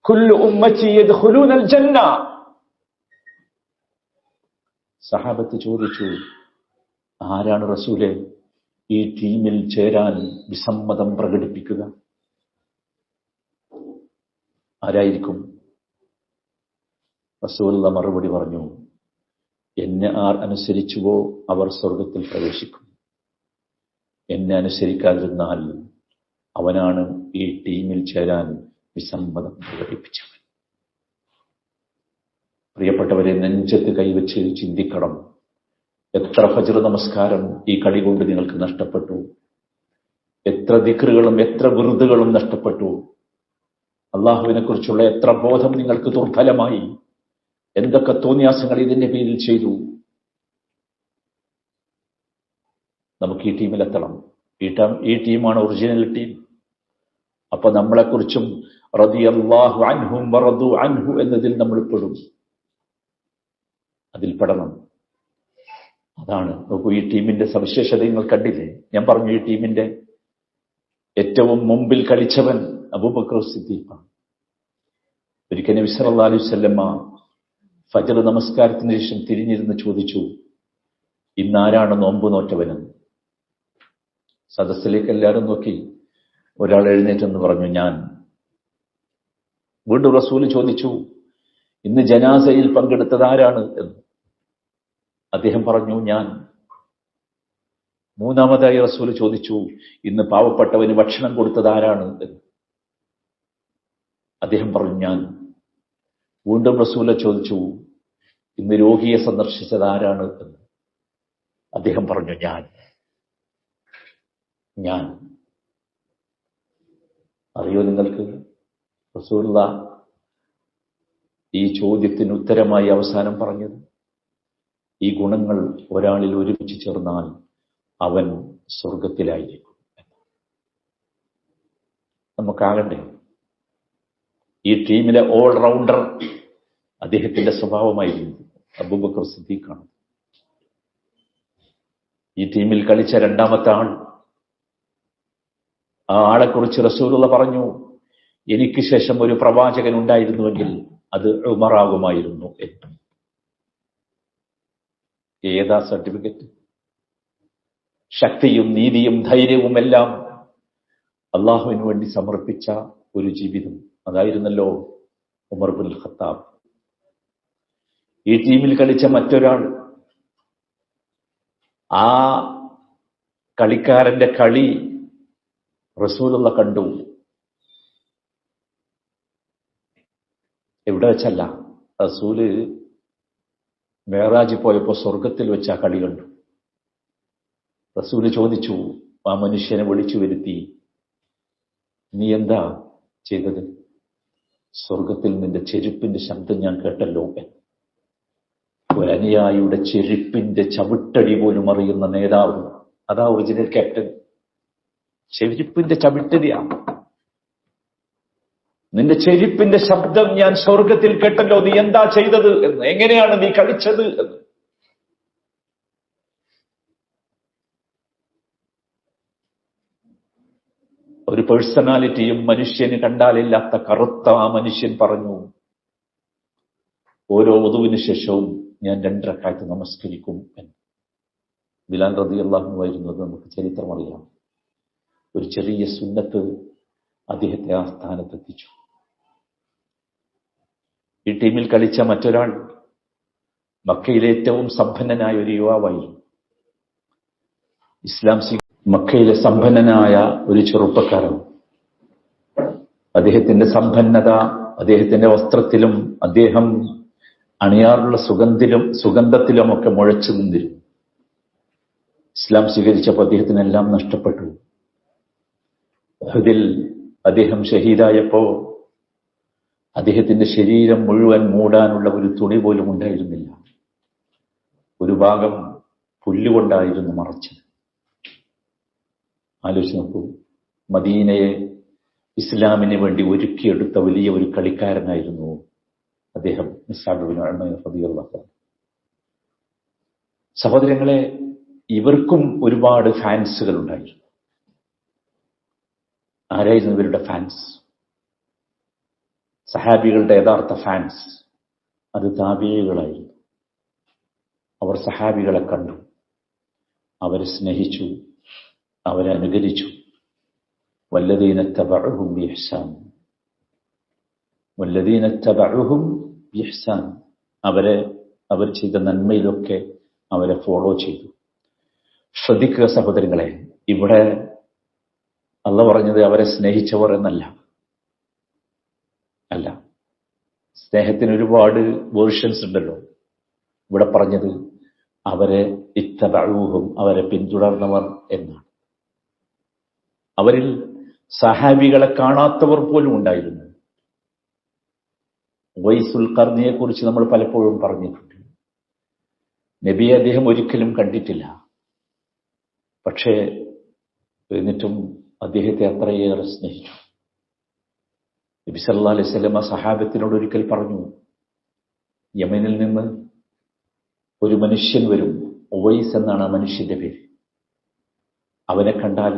കുല്ലു ഉമ്മത്തി യദ്ഖുലൂനൽ ജന്ന. സഹാബത്ത് ചോദിച്ചു, ആരാണ് റസൂലേ ഈ ടീമിൽ ചേരാൻ വിസമ്മതം പ്രകടിപ്പിക്കുക? ആരായിരിക്കും? റസൂലുള്ള മറുപടി പറഞ്ഞു, എന്നെ ആർ അനുസരിച്ചുവോ അവർ സ്വർഗത്തിൽ പ്രവേശിക്കും. എന്നെ അനുസരിക്കാതിരുന്നാൽ അവനാണ് ഈ ടീമിൽ ചേരാൻ വിസമ്മതം പ്രകടിപ്പിച്ചവൻ. പ്രിയപ്പെട്ടവരെ, നെഞ്ചത്ത് കൈവച്ച് ചിന്തിക്കണം. എത്ര ഫജ്ർ നമസ്കാരം ഈ കളി കൊണ്ട് നിങ്ങൾക്ക് നഷ്ടപ്പെട്ടു. എത്ര ദിക്റുകളും എത്ര വിറുദുകളും നഷ്ടപ്പെട്ടു. അള്ളാഹുവിനെ കുറിച്ചുള്ള എത്ര ബോധം നിങ്ങൾക്ക് ദുർബലമായി. എന്തൊക്കെ തോന്നിയാസങ്ങൾ ഇതിന്റെ പേരിൽ ചെയ്തു. നമുക്ക് ഈ ടീമിലെത്തണം. ഈ ടീമാണ് ഒറിജിനൽ ടീം. അപ്പൊ നമ്മളെക്കുറിച്ചും റളിയല്ലാഹു അൻഹും വറദു അൻഹു എന്നതിൽ നമ്മൾ പെടും. അതിൽ പെടണം. അതാണ്. നോക്കൂ, ഈ ടീമിന്റെ സവിശേഷത നിങ്ങൾ കണ്ടില്ലേ? ഞാൻ പറഞ്ഞു, ഈ ടീമിന്റെ ഏറ്റവും മുമ്പിൽ കളിച്ചവൻ അബൂബക്കർ സിദ്ദീഖാണ്. ഒരിക്കൽ നബി സല്ലല്ലാഹു അലൈഹി വസല്ലം ഫജ്ർ നമസ്കാരത്തിന് ശേഷം തിരിഞ്ഞിരുന്ന് ചോദിച്ചു, ഇന്നാരാണ് നോമ്പ് നോറ്റവനെന്ന്. സദസ്സിലേക്ക് എല്ലാവരും നോക്കി. ഒരാൾ എഴുന്നേറ്റെന്ന് പറഞ്ഞു, ഞാൻ. വീണ്ടും റസൂൽ ചോദിച്ചു, ഇന്ന് ജനാസയിൽ പങ്കെടുത്തത് ആരാണ് എന്ന്. അദ്ദേഹം പറഞ്ഞു, ഞാൻ. മൂന്നാമതായി റസൂൽ ചോദിച്ചു, ഇന്ന് പാവപ്പെട്ടവന് ഭക്ഷണം കൊടുത്തത് ആരാണ് എന്ന്. അദ്ദേഹം പറഞ്ഞു, ഞാൻ. വീണ്ടും റസൂൽ ചോദിച്ചു, ഇന്ന് രോഗിയെ സന്ദർശിച്ചത് ആരാണ് എന്ന്. അദ്ദേഹം പറഞ്ഞു, ഞാൻ. അറിയോ നിങ്ങൾക്ക്, റസൂലുള്ളാ ഈ ചോദ്യത്തിന് ഉത്തരമായി അവസാനം പറഞ്ഞത്, ഈ ഗുണങ്ങൾ ഒരാളിൽ ഒരുമിച്ച് ചേർന്നാൽ അവൻ സ്വർഗത്തിലായിരിക്കും. നമുക്കാകണ്ടേ? ഈ ടീമിലെ ഓൾറൗണ്ടർ അദ്ദേഹത്തിന്റെ സ്വഭാവമായിരുന്നു അബൂബക്കർ സിദ്ദീഖാണ്. ഈ ടീമിൽ കളിച്ച രണ്ടാമത്തെ ആൾ, ആ ആളെക്കുറിച്ച് റസൂലുള്ള പറഞ്ഞു, എനിക്ക് ശേഷം ഒരു പ്രവാചകൻ ഉണ്ടായിരുന്നുവെങ്കിൽ അത് ഉമറാകുമായിരുന്നു എന്ന്. ഏതാ സർട്ടിഫിക്കറ്റ്? ശക്തിയും നീതിയും ധൈര്യവും എല്ലാം അള്ളാഹുവിന് വേണ്ടി സമർപ്പിച്ച ഒരു ജീവിതം, അതായിരുന്നല്ലോ ഉമർ ഇബ്നുൽ ഖത്താബ്. ഈ ടീമിൽ കളിച്ച മറ്റൊരാൾ, ആ കളിക്കാരന്റെ കളി റസൂലുള്ള കണ്ടു. എവിടെ വെച്ചല്ല, റസൂല് മേറാജിൽ പോയപ്പോ സ്വർഗത്തിൽ വെച്ച് ആ കളി കണ്ടു. റസൂല് ചോദിച്ചു, ആ മനുഷ്യനെ വിളിച്ചു വരുത്തി, നീ എന്താ ചെയ്തത്? സ്വർഗത്തിൽ നിന്റെ ചെരുപ്പിന്റെ ശബ്ദം ഞാൻ കേട്ടല്ലോ. ഒരനുയായിയുടെ ചെരുപ്പിന്റെ ചവിട്ടടി പോലും അറിയുന്ന നേതാവ്, അതാ ഒറിജിനൽ ക്യാപ്റ്റൻ. ചെരുപ്പിന്റെ ചവിട്ടടിയാ. നിന്റെ ചെരുപ്പിന്റെ ശബ്ദം ഞാൻ സ്വർഗത്തിൽ കേട്ടല്ലോ, നീ എന്താ ചെയ്തത് എന്ന്, എങ്ങനെയാണ് നീ കളിച്ചത് എന്ന്. ഒരു പേഴ്സണാലിറ്റിയും മനുഷ്യന് കണ്ടാലില്ലാത്ത കറുത്ത ആ മനുഷ്യൻ പറഞ്ഞു, ഓരോ വുദുവിന് ശേഷവും ഞാൻ 2 റക്അത്ത് നമസ്കരിക്കും എന്ന്. ബിലാൽ റളിയല്ലാഹു അൻഹു ആയിരുന്നത് നമുക്ക് ചരിത്രം അറിയാം. ഒരു ചെറിയ സുന്നത്ത് അദ്ദേഹത്തെ ആ സ്ഥാനത്തെത്തിച്ചു. ഈ ടീമിൽ കളിച്ച മറ്റൊരാൾ മക്കയിലെ ഏറ്റവും സമ്പന്നനായ ഒരു യുവാവായിരുന്നു. മക്കയിലെ സമ്പന്നനായ ഒരു ചെറുപ്പക്കാരൻ. അദ്ദേഹത്തിന്റെ സമ്പന്നത അദ്ദേഹത്തിന്റെ വസ്ത്രത്തിലും അദ്ദേഹം അണിയാറുള്ള സുഗന്ധത്തിലുമൊക്കെ മുഴച്ചു നിന്നിരുന്നു. ഇസ്ലാം സ്വീകരിച്ചപ്പോൾ അദ്ദേഹത്തിനെല്ലാം നഷ്ടപ്പെട്ടു. ഉഹദിൽ അദ്ദേഹം ഷഹീദായപ്പോ അദ്ദേഹത്തിന്റെ ശരീരം മുഴുവൻ മൂടാനുള്ള ഒരു തുണി പോലും ഉണ്ടായിരുന്നില്ല. ഒരു ഭാഗം പുല്ലുകൊണ്ടായിരുന്നു മറച്ചത്. ആലോചിച്ച് നോക്കൂ, മദീനയെ ഇസ്ലാമിന് വേണ്ടി ഒരുക്കിയെടുത്ത വലിയ ഒരു കളിക്കാരനായിരുന്നു അദ്ദേഹം. സഹോദരങ്ങളെ, ഇവർക്കും ഒരുപാട് ഫാൻസുകൾ ഉണ്ടായിരുന്നു. ആരായിരുന്നു ഇവരുടെ ഫാൻസ്? സഹാബികളുടെ യഥാർത്ഥ ഫാൻസ് അത് താബിഈകളായിരുന്നു. അവർ സഹാബികളെ കണ്ടു, അവരെ സ്നേഹിച്ചു, അവരെ അനുകരിച്ചു. വല്ലദീന തബഉഹും ബിഇഹ്സാൻ, വല്ലദീന തബഉഹും ബിഇഹ്സാൻ, അവർ ചെയ്ത നന്മയിലൊക്കെ അവരെ ഫോളോ ചെയ്തു. ശ്രദ്ധിക്കുക സഹോദരങ്ങളെ, ഇവിടെ അല്ലാഹു പറഞ്ഞത് അവരെ സ്നേഹിച്ചവർ എന്നല്ല. അല്ല, സ്നേഹത്തിന് ഒരുപാട് വേർഷൻസ് ഉണ്ടല്ലോ. ഇവിടെ പറഞ്ഞത് അവരെ ഇത്തബഊഹും, അവരെ പിന്തുടർന്നവർ എന്നാണ്. അവരിൽ സഹാബികളെ കാണാത്തവർ പോലും ഉണ്ടായിരുന്നു. ഉവൈസുൽ ഖർനിയെ കുറിച്ച് നമ്മൾ പലപ്പോഴും പറഞ്ഞിട്ടുണ്ട്. നബിയെ അദ്ദേഹം ഒരിക്കലും കണ്ടിട്ടില്ല. പക്ഷേ എന്നിട്ടും അദ്ദേഹത്തെ അത്രയേറെ സ്നേഹിച്ചു. നബി സല്ലല്ലാഹു അലൈഹി വസല്ലം സഹാബത്തിനോട് ഒരിക്കൽ പറഞ്ഞു, യമനിൽ നിന്ന് ഒരു മനുഷ്യൻ വരും, ഉവൈസ് എന്നാണ് ആ മനുഷ്യന്റെ പേര്. അവനെ കണ്ടാൽ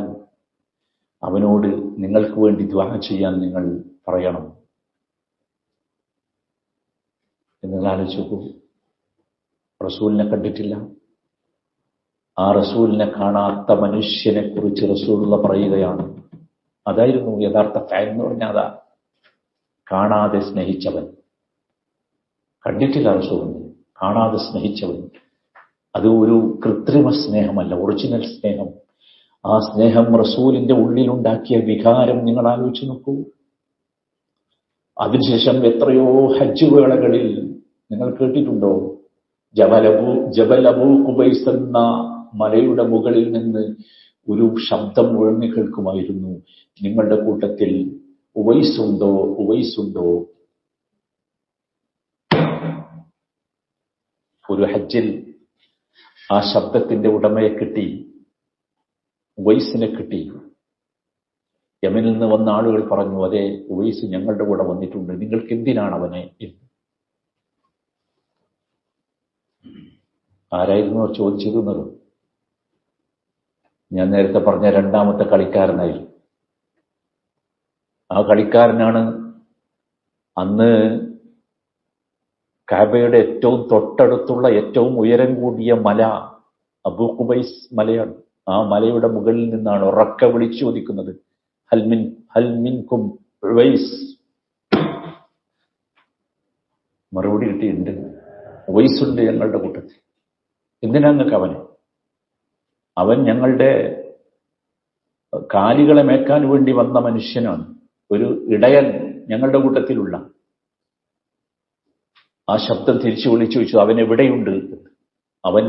അവനോട് നിങ്ങൾക്ക് വേണ്ടി ദുആ ചെയ്യാൻ നിങ്ങൾ പറയണം നിങ്ങൾ ആലോചിച്ച് നോക്കൂ. റസൂലിനെ കണ്ടിട്ടില്ല. ആ റസൂലിനെ കാണാത്ത മനുഷ്യനെ കുറിച്ച് റസൂലുള്ള പറയുകയാണ്. അതായിരുന്നു യഥാർത്ഥ ഫാൻ എന്ന് പറഞ്ഞാൽ അതാ. കാണാതെ സ്നേഹിച്ചവൻ. കണ്ടിട്ടില്ല റസൂലിനെ, കാണാതെ സ്നേഹിച്ചവൻ. അത് ഒരു കൃത്രിമ സ്നേഹമല്ല, ഒറിജിനൽ സ്നേഹം. ആ സ്നേഹം റസൂലിന്റെ ഉള്ളിലുണ്ടാക്കിയ വികാരം നിങ്ങൾ ആലോചിച്ച് നോക്കൂ. അതിനുശേഷം എത്രയോ ഹജ്ജ് വേളകളിൽ നിങ്ങൾ കേട്ടിട്ടുണ്ടോ, ജബൽ അബൂ ഖുബൈസ് എന്ന മലയുടെ മുകളിൽ നിന്ന് ഒരു ശബ്ദം മുഴങ്ങി കേൾക്കുമായിരുന്നു, നിങ്ങളുടെ കൂട്ടത്തിൽ ഉവൈസുണ്ടോ, ഉവൈസുണ്ടോ. ഒരു ഹജ്ജിൽ ആ ശബ്ദത്തിന്റെ ഉടമയെ കിട്ടി, ഉവൈസിനെ കിട്ടി. യമനിൽ നിന്ന് വന്ന ആളുകൾ പറഞ്ഞു, അതെ ഉവൈസ് ഞങ്ങളുടെ കൂടെ വന്നിട്ടുണ്ട്, നിങ്ങൾക്ക് എന്തിനാണ് അവനെ എന്ന്. ആരായിരുന്നു അവർ ചോദിച്ചിരുന്നത്? ഞാൻ നേരത്തെ പറഞ്ഞ രണ്ടാമത്തെ കളിക്കാരനായിരുന്നു. ആ കളിക്കാരനാണ് അന്ന് കഅബയുടെ ഏറ്റവും തൊട്ടടുത്തുള്ള ഏറ്റവും ഉയരം കൂടിയ മല അബൂ ഖുബൈസ് മലയാണ്. ആ മലയുടെ മുകളിൽ നിന്നാണ് ഉറക്കെ വിളിച്ചു ചോദിക്കുന്നത്, ഹൽമിൻകും ഉവൈസ്. മറുപടി കിട്ടിയിട്ടുണ്ട്, ഉവൈസുണ്ട് ഞങ്ങളുടെ കൂട്ടത്തിൽ. എന്തിനാ നിങ്ങൾക്ക് അവനെ? അവൻ ഞങ്ങളുടെ കാലികളെ മേക്കാൻ വേണ്ടി വന്ന മനുഷ്യനാണ്, ഒരു ഇടയൻ ഞങ്ങളുടെ കൂട്ടത്തിലുള്ള. ആ ശബ്ദം തിരിച്ചു വിളിച്ചു ചോദിച്ചു, അവൻ എവിടെയുണ്ട്? അവൻ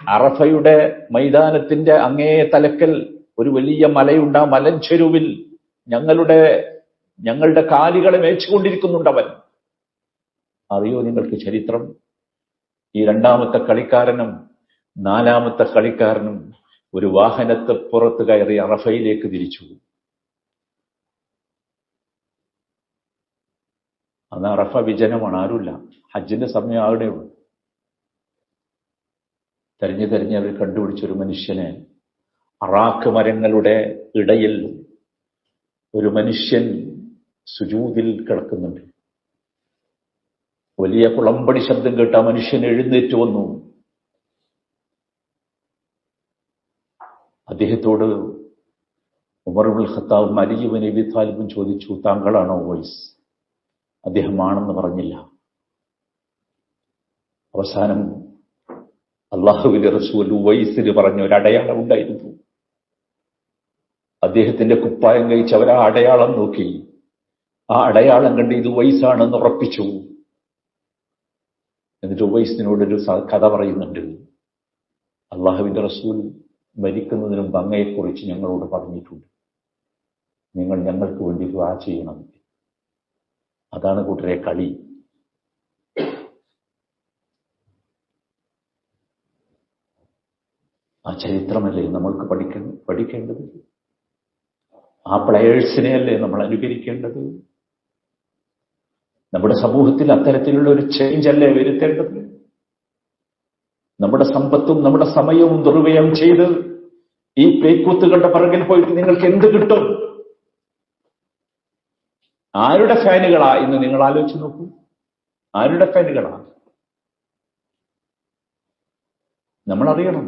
അറഫയുടെ മൈതാനത്തിന്റെ അങ്ങേ തലക്കൽ ഒരു വലിയ മലയുണ്ട്. ആ മലഞ്ചെരുവിൽ ഞങ്ങളുടെ കാലികളെ മേച്ചുകൊണ്ടിരിക്കുന്നുണ്ടവൻ. അറിയോ നിങ്ങൾക്ക് ചരിത്രം? ഈ രണ്ടാമത്തെ കളിക്കാരനും നാലാമത്തെ കളിക്കാരനും ഒരു വാഹനത്തെ പുറത്ത് കയറി അറഫയിലേക്ക് തിരിച്ചു. അന്ന് അറഫ വിജനമാണ്, ആരുമില്ല. ഹജ്ജിന്റെ സമയം ആകണേ ഉള്ളൂ. തെരഞ്ഞ് അവർ കണ്ടുപിടിച്ചൊരു മനുഷ്യനെ. അറാഖ് മരങ്ങളുടെ ഇടയിൽ ഒരു മനുഷ്യൻ സുജൂദിൽ കിടക്കുന്നുണ്ട്. വലിയ കുളമ്പടി ശബ്ദം കേട്ട ആ മനുഷ്യൻ എഴുന്നേറ്റ് വന്നു. അദ്ദേഹത്തോട് ഉമർ ഇബ്നുൽ ഖത്താബും അലി ഇബ്നു അബീ ത്വാലിബും ചോദിച്ചു, താങ്കളാണോ ഉവൈസ്? അദ്ദേഹം ആണെന്ന് പറഞ്ഞില്ല. അവസാനം അല്ലാഹുവിന്റെ റസൂൽ ഉവൈസിന് പറഞ്ഞ ഒരു അടയാളം ഉണ്ടായിരുന്നു. അദ്ദേഹത്തിന്റെ കുപ്പായം കഴിച്ച് അവർ ആ അടയാളം നോക്കി. ആ അടയാളം കണ്ട് ഇത് ഉവൈസാണെന്ന് ഉറപ്പിച്ചു. എന്നിട്ട് ഉവൈസിനോടൊരു കഥ പറയുന്നുണ്ട്. അല്ലാഹുവിന്റെ റസൂൽ മരിക്കുന്നതിന് മുമ്പ് അങ്ങയെക്കുറിച്ച് ഞങ്ങളോട് പറഞ്ഞിട്ടുണ്ട്, നിങ്ങൾ ഞങ്ങൾക്ക് വേണ്ടി ദുആ ചെയ്യണം. അതാണ് കൂട്ടരെ കളി. ആ ചരിത്രമല്ലേ നമ്മൾക്ക് പഠിക്കേണ്ടത്? ആ പ്ലെയേഴ്സിനെയല്ലേ നമ്മൾ അനുകരിക്കേണ്ടത്? നമ്മുടെ സമൂഹത്തിൽ അത്തരത്തിലുള്ള ഒരു ചേഞ്ച് അല്ലേ വരുത്തേണ്ടത്? നമ്മുടെ സമ്പത്തും നമ്മുടെ സമയവും ദുർവ്യയം ചെയ്ത് ഈ പേക്കൂത്തുകളുടെ പിറകിൽ പോയിട്ട് നിങ്ങൾക്ക് എന്ത് കിട്ടും? ആരുടെ ഫാനുകളാ ഇന്ന് നിങ്ങൾ ആലോചിച്ച് നോക്കൂ. ആരുടെ ഫാനുകളാ? നമ്മളറിയണം.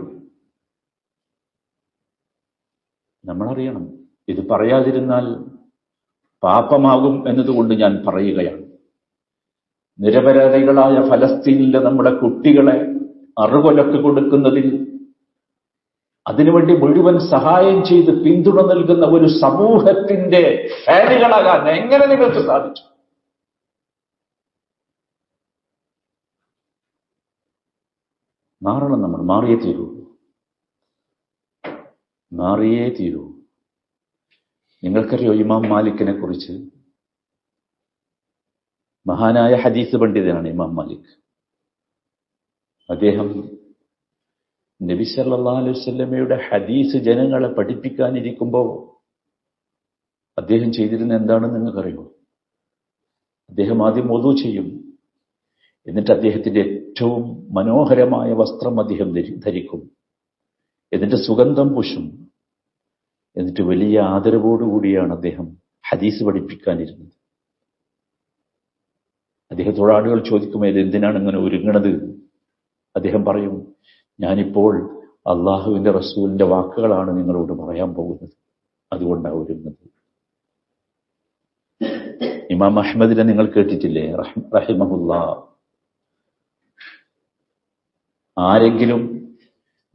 ഇത് പറയാതിരുന്നാൽ പാപമാകും എന്നതുകൊണ്ട് ഞാൻ പറയുകയാണ്. നിരപരാധികളായ ഫലസ്തീനിലെ നമ്മുടെ കുട്ടികളെ അറുകൊലക്ക് കൊടുക്കുന്നതിൽ അതിനുവേണ്ടി മുഴുവൻ സഹായം ചെയ്ത് പിന്തുണ നൽകുന്ന ഒരു സമൂഹത്തിന്റെ ഫാനുകളാകാൻ എങ്ങനെ നിങ്ങൾക്ക് സാധിച്ചു? മാറണം. നമ്മൾ മാറിയേ തീരൂ. നിങ്ങൾക്കറിയോ ഇമാം മാലിക്കിനെ കുറിച്ച്? മഹാനായ ഹദീസ് പണ്ഡിതനാണ് ഇമാം മാലിക്. അദ്ദേഹം നബി സല്ലല്ലാഹു അലൈഹി വസല്ലമയുടെ ഹദീസ് ജനങ്ങളെ പഠിപ്പിക്കാനിരിക്കുമ്പോൾ അദ്ദേഹം ചെയ്തിരുന്ന എന്താണെന്ന് നിങ്ങൾക്കറിയോ? അദ്ദേഹം ആദ്യം വുളൂ ചെയ്യും. എന്നിട്ട് അദ്ദേഹത്തിന്റെ ഏറ്റവും മനോഹരമായ വസ്ത്രം അദ്ദേഹം ധരിക്കും. എന്നിട്ട് സുഗന്ധം പൂശും. എന്നിട്ട് വലിയ ആദരവോടുകൂടിയാണ് അദ്ദേഹം ഹദീസ് പഠിപ്പിക്കാനിരുന്നത്. അദ്ദേഹത്തോട് ആളുകൾ ചോദിക്കുമോ ഇത് എന്തിനാണ് ഇങ്ങനെ ഒരുങ്ങണത്? അദ്ദേഹം പറയും, ഞാനിപ്പോൾ അള്ളാഹുവിന്റെ റസൂലിന്റെ വാക്കുകളാണ് നിങ്ങളോട് പറയാൻ പോകുന്നത്, അതുകൊണ്ടാണ് ഒരുങ്ങുന്നത്. ഇമാം അഹ്മദിനെ നിങ്ങൾ കേട്ടിട്ടില്ലേ, റഹിമഹുല്ലാ? ആരെങ്കിലും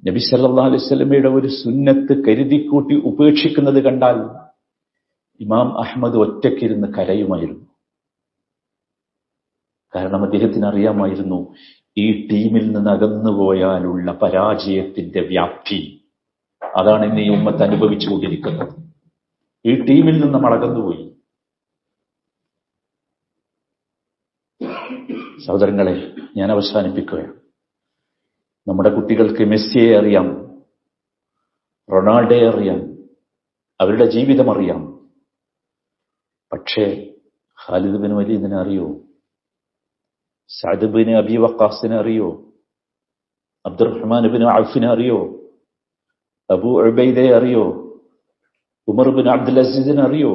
നബി സല്ലല്ലാഹു അലൈഹി വസല്ലമയുടെ ഒരു സുന്നത്ത് കരുതിക്കൂട്ടി ഉപേക്ഷിക്കുന്നത് കണ്ടാൽ ഇമാം അഹ്മദ് ഒറ്റയ്ക്കിരുന്ന് കരയുമായിരുന്നു. കാരണം അദ്ദേഹത്തിന് അറിയാമായിരുന്നു ഈ ടീമിൽ നിന്ന് അകന്നുപോയാലുള്ള പരാജയത്തിന്റെ വ്യാപ്തി. അതാണ് ഇന്ന് ഈ ഉമ്മത്ത് അനുഭവിച്ചുകൊണ്ടിരിക്കുന്നത്. ഈ ടീമിൽ നിന്ന് നമ്മൾ അകന്നുപോയി. സഹോദരങ്ങളെ, ഞാൻ അവസാനിപ്പിക്കുകയാണ്. നമ്മുടെ കുട്ടികൾക്ക് മെസ്സിയെ അറിയാം, റൊണാൾഡോയെ അറിയാം, അവരുടെ ജീവിതം അറിയാം. പക്ഷേ ഖാലിദ് ബിൻ വലീദിനെ അറിയോ? സഅദ് ബിൻ അബി വഖാസിനെ അറിയോ? അബ്ദുറഹ്മാൻ ബിൻ ഔഫിനെ അറിയോ? അബൂ ഉബൈദയെ അറിയോ? ഉമർ ബിൻ അബ്ദുൽ അസീസിനെ അറിയോ?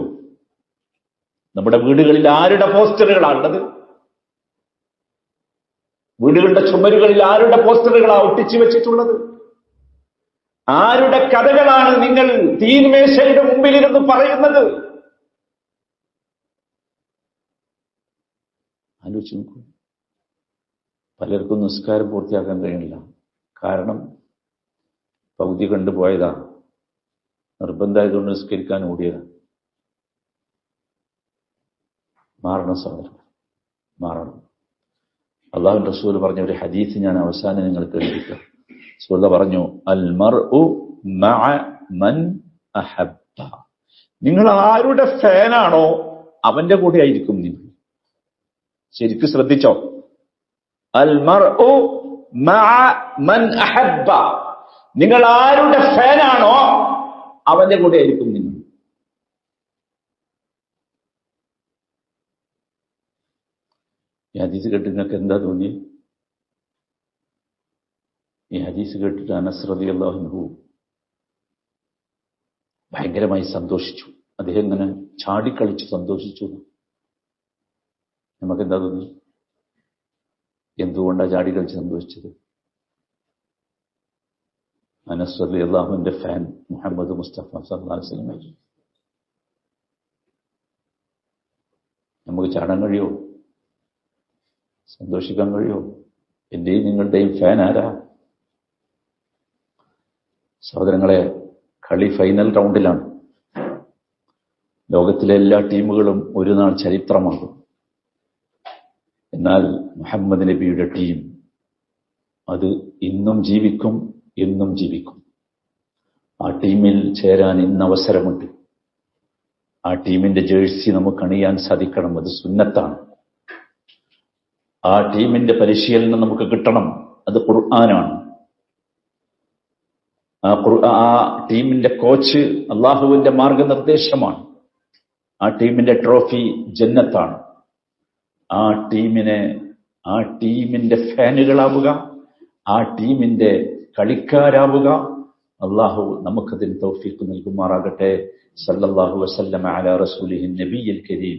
നമ്മുടെ വീടുകളിൽ ആരുടെ പോസ്റ്ററുകളാണുള്ളത്? വീടുകളുടെ ചുമരുകളിൽ ആരുടെ പോസ്റ്ററുകളാണ് ഒട്ടിച്ചു വെച്ചിട്ടുള്ളത്? ആരുടെ കഥകളാണ് നിങ്ങൾ തീൻമേശയുടെ മുമ്പിലിരുന്ന് പറയുന്നത്? ആലോചിച്ച് നോക്കൂ. പലർക്കും നിസ്കാരം പൂർത്തിയാക്കാൻ കഴിയില്ല. കാരണം പകുതി കണ്ടുപോയതാ, നിർബന്ധമായതുകൊണ്ട് നിസ്കരിക്കാൻ ഓടിയതാണ്. മാറണം സഹോദരൻ, മാറണം. അള്ളാഹുവിന്റെ റസൂൽ പറഞ്ഞ ഒരു ഹദീസ് ഞാൻ അവസാനം നിങ്ങൾ കേൾപ്പിക്കാം. റസൂൽ പറഞ്ഞു, അൽ മർഉ മഅ മൻ അഹബ്ബ. നിങ്ങൾ ആരുടെ ഫാനാണോ അവന്റെ കൂടെ ആയിരിക്കും നിങ്ങൾ. ശരിക്കും ശ്രദ്ധിച്ചോ? അൽ മർഉ മഅ മൻ അഹബ്ബ. നിങ്ങൾ ആരുടെ ഫാനാണോ അവന്റെ കൂടെ ആയിരിക്കും നിങ്ങൾ. ഈ ഹദീസ് കേട്ട് നിങ്ങൾക്ക് എന്താ തോന്നി? ഈ ഹദീസ് കേട്ടിട്ട് അനസ് റളിയല്ലാഹു അൻഹു ഭയങ്കരമായി സന്തോഷിച്ചു. അദ്ദേഹം ഇങ്ങനെ ചാടിക്കളിച്ച് സന്തോഷിച്ചു. നമുക്കെന്താ തോന്നി? എന്തുകൊണ്ടാണ് ചാടിക്കളിച്ച് സന്തോഷിച്ചത്? അനസ് റളിയല്ലാഹുവിന്റെ ഫാൻ മുഹമ്മദ് മുസ്തഫ സല്ലല്ലാഹു അലൈഹി വസല്ലം. നമുക്ക് ചാടാൻ കഴിയോ? സന്തോഷിക്കാൻ കഴിയോ? എന്റെയും നിങ്ങളുടെയും ഫാൻ ആരാ? സഹോദരങ്ങളെ, കളി ഫൈനൽ റൗണ്ടിലാണ്. ലോകത്തിലെ എല്ലാ ടീമുകളും ഒരു നാൾ ചരിത്രമാകും. എന്നാൽ മുഹമ്മദ് നബിയുടെ ടീം അത് ഇന്നും ജീവിക്കും, എന്നും ജീവിക്കും. ആ ടീമിൽ ചേരാൻ ഇന്ന് അവസരമുണ്ട്. ആ ടീമിന്റെ ജേഴ്സി നമുക്ക് അണിയാൻ സാധിക്കണം. അത് സുന്നത്താണ്. ആ ടീമിന്റെ പരിശീലനം നമുക്ക് കിട്ടണം. അത് ഖുർആനാണ്. ആ ടീമിന്റെ കോച്ച് അള്ളാഹുവിന്റെ മാർഗനിർദ്ദേശമാണ്. ആ ടീമിന്റെ ട്രോഫി ജന്നത്താണ്. ആ ടീമിന്റെ ഫാനുകളാവുക, ആ ടീമിന്റെ കളിക്കാരാവുക. അള്ളാഹു നമുക്കതിന് തൗഫീഖ് നൽകുമാറാകട്ടെ. സല്ലല്ലാഹു വസല്ലമ അലാ റസൂലിഹി നബിയിൽ കരീം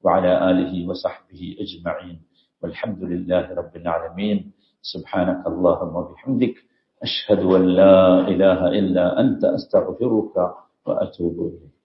വഅലാ ആലിഹി വസഹ്ബിഹി അജ്മഈൻ. والحمد لله رب العالمين. سبحانك اللهم وبحمدك أشهد أن لا إله إلا أنت أستغفرك وأتوب إليك.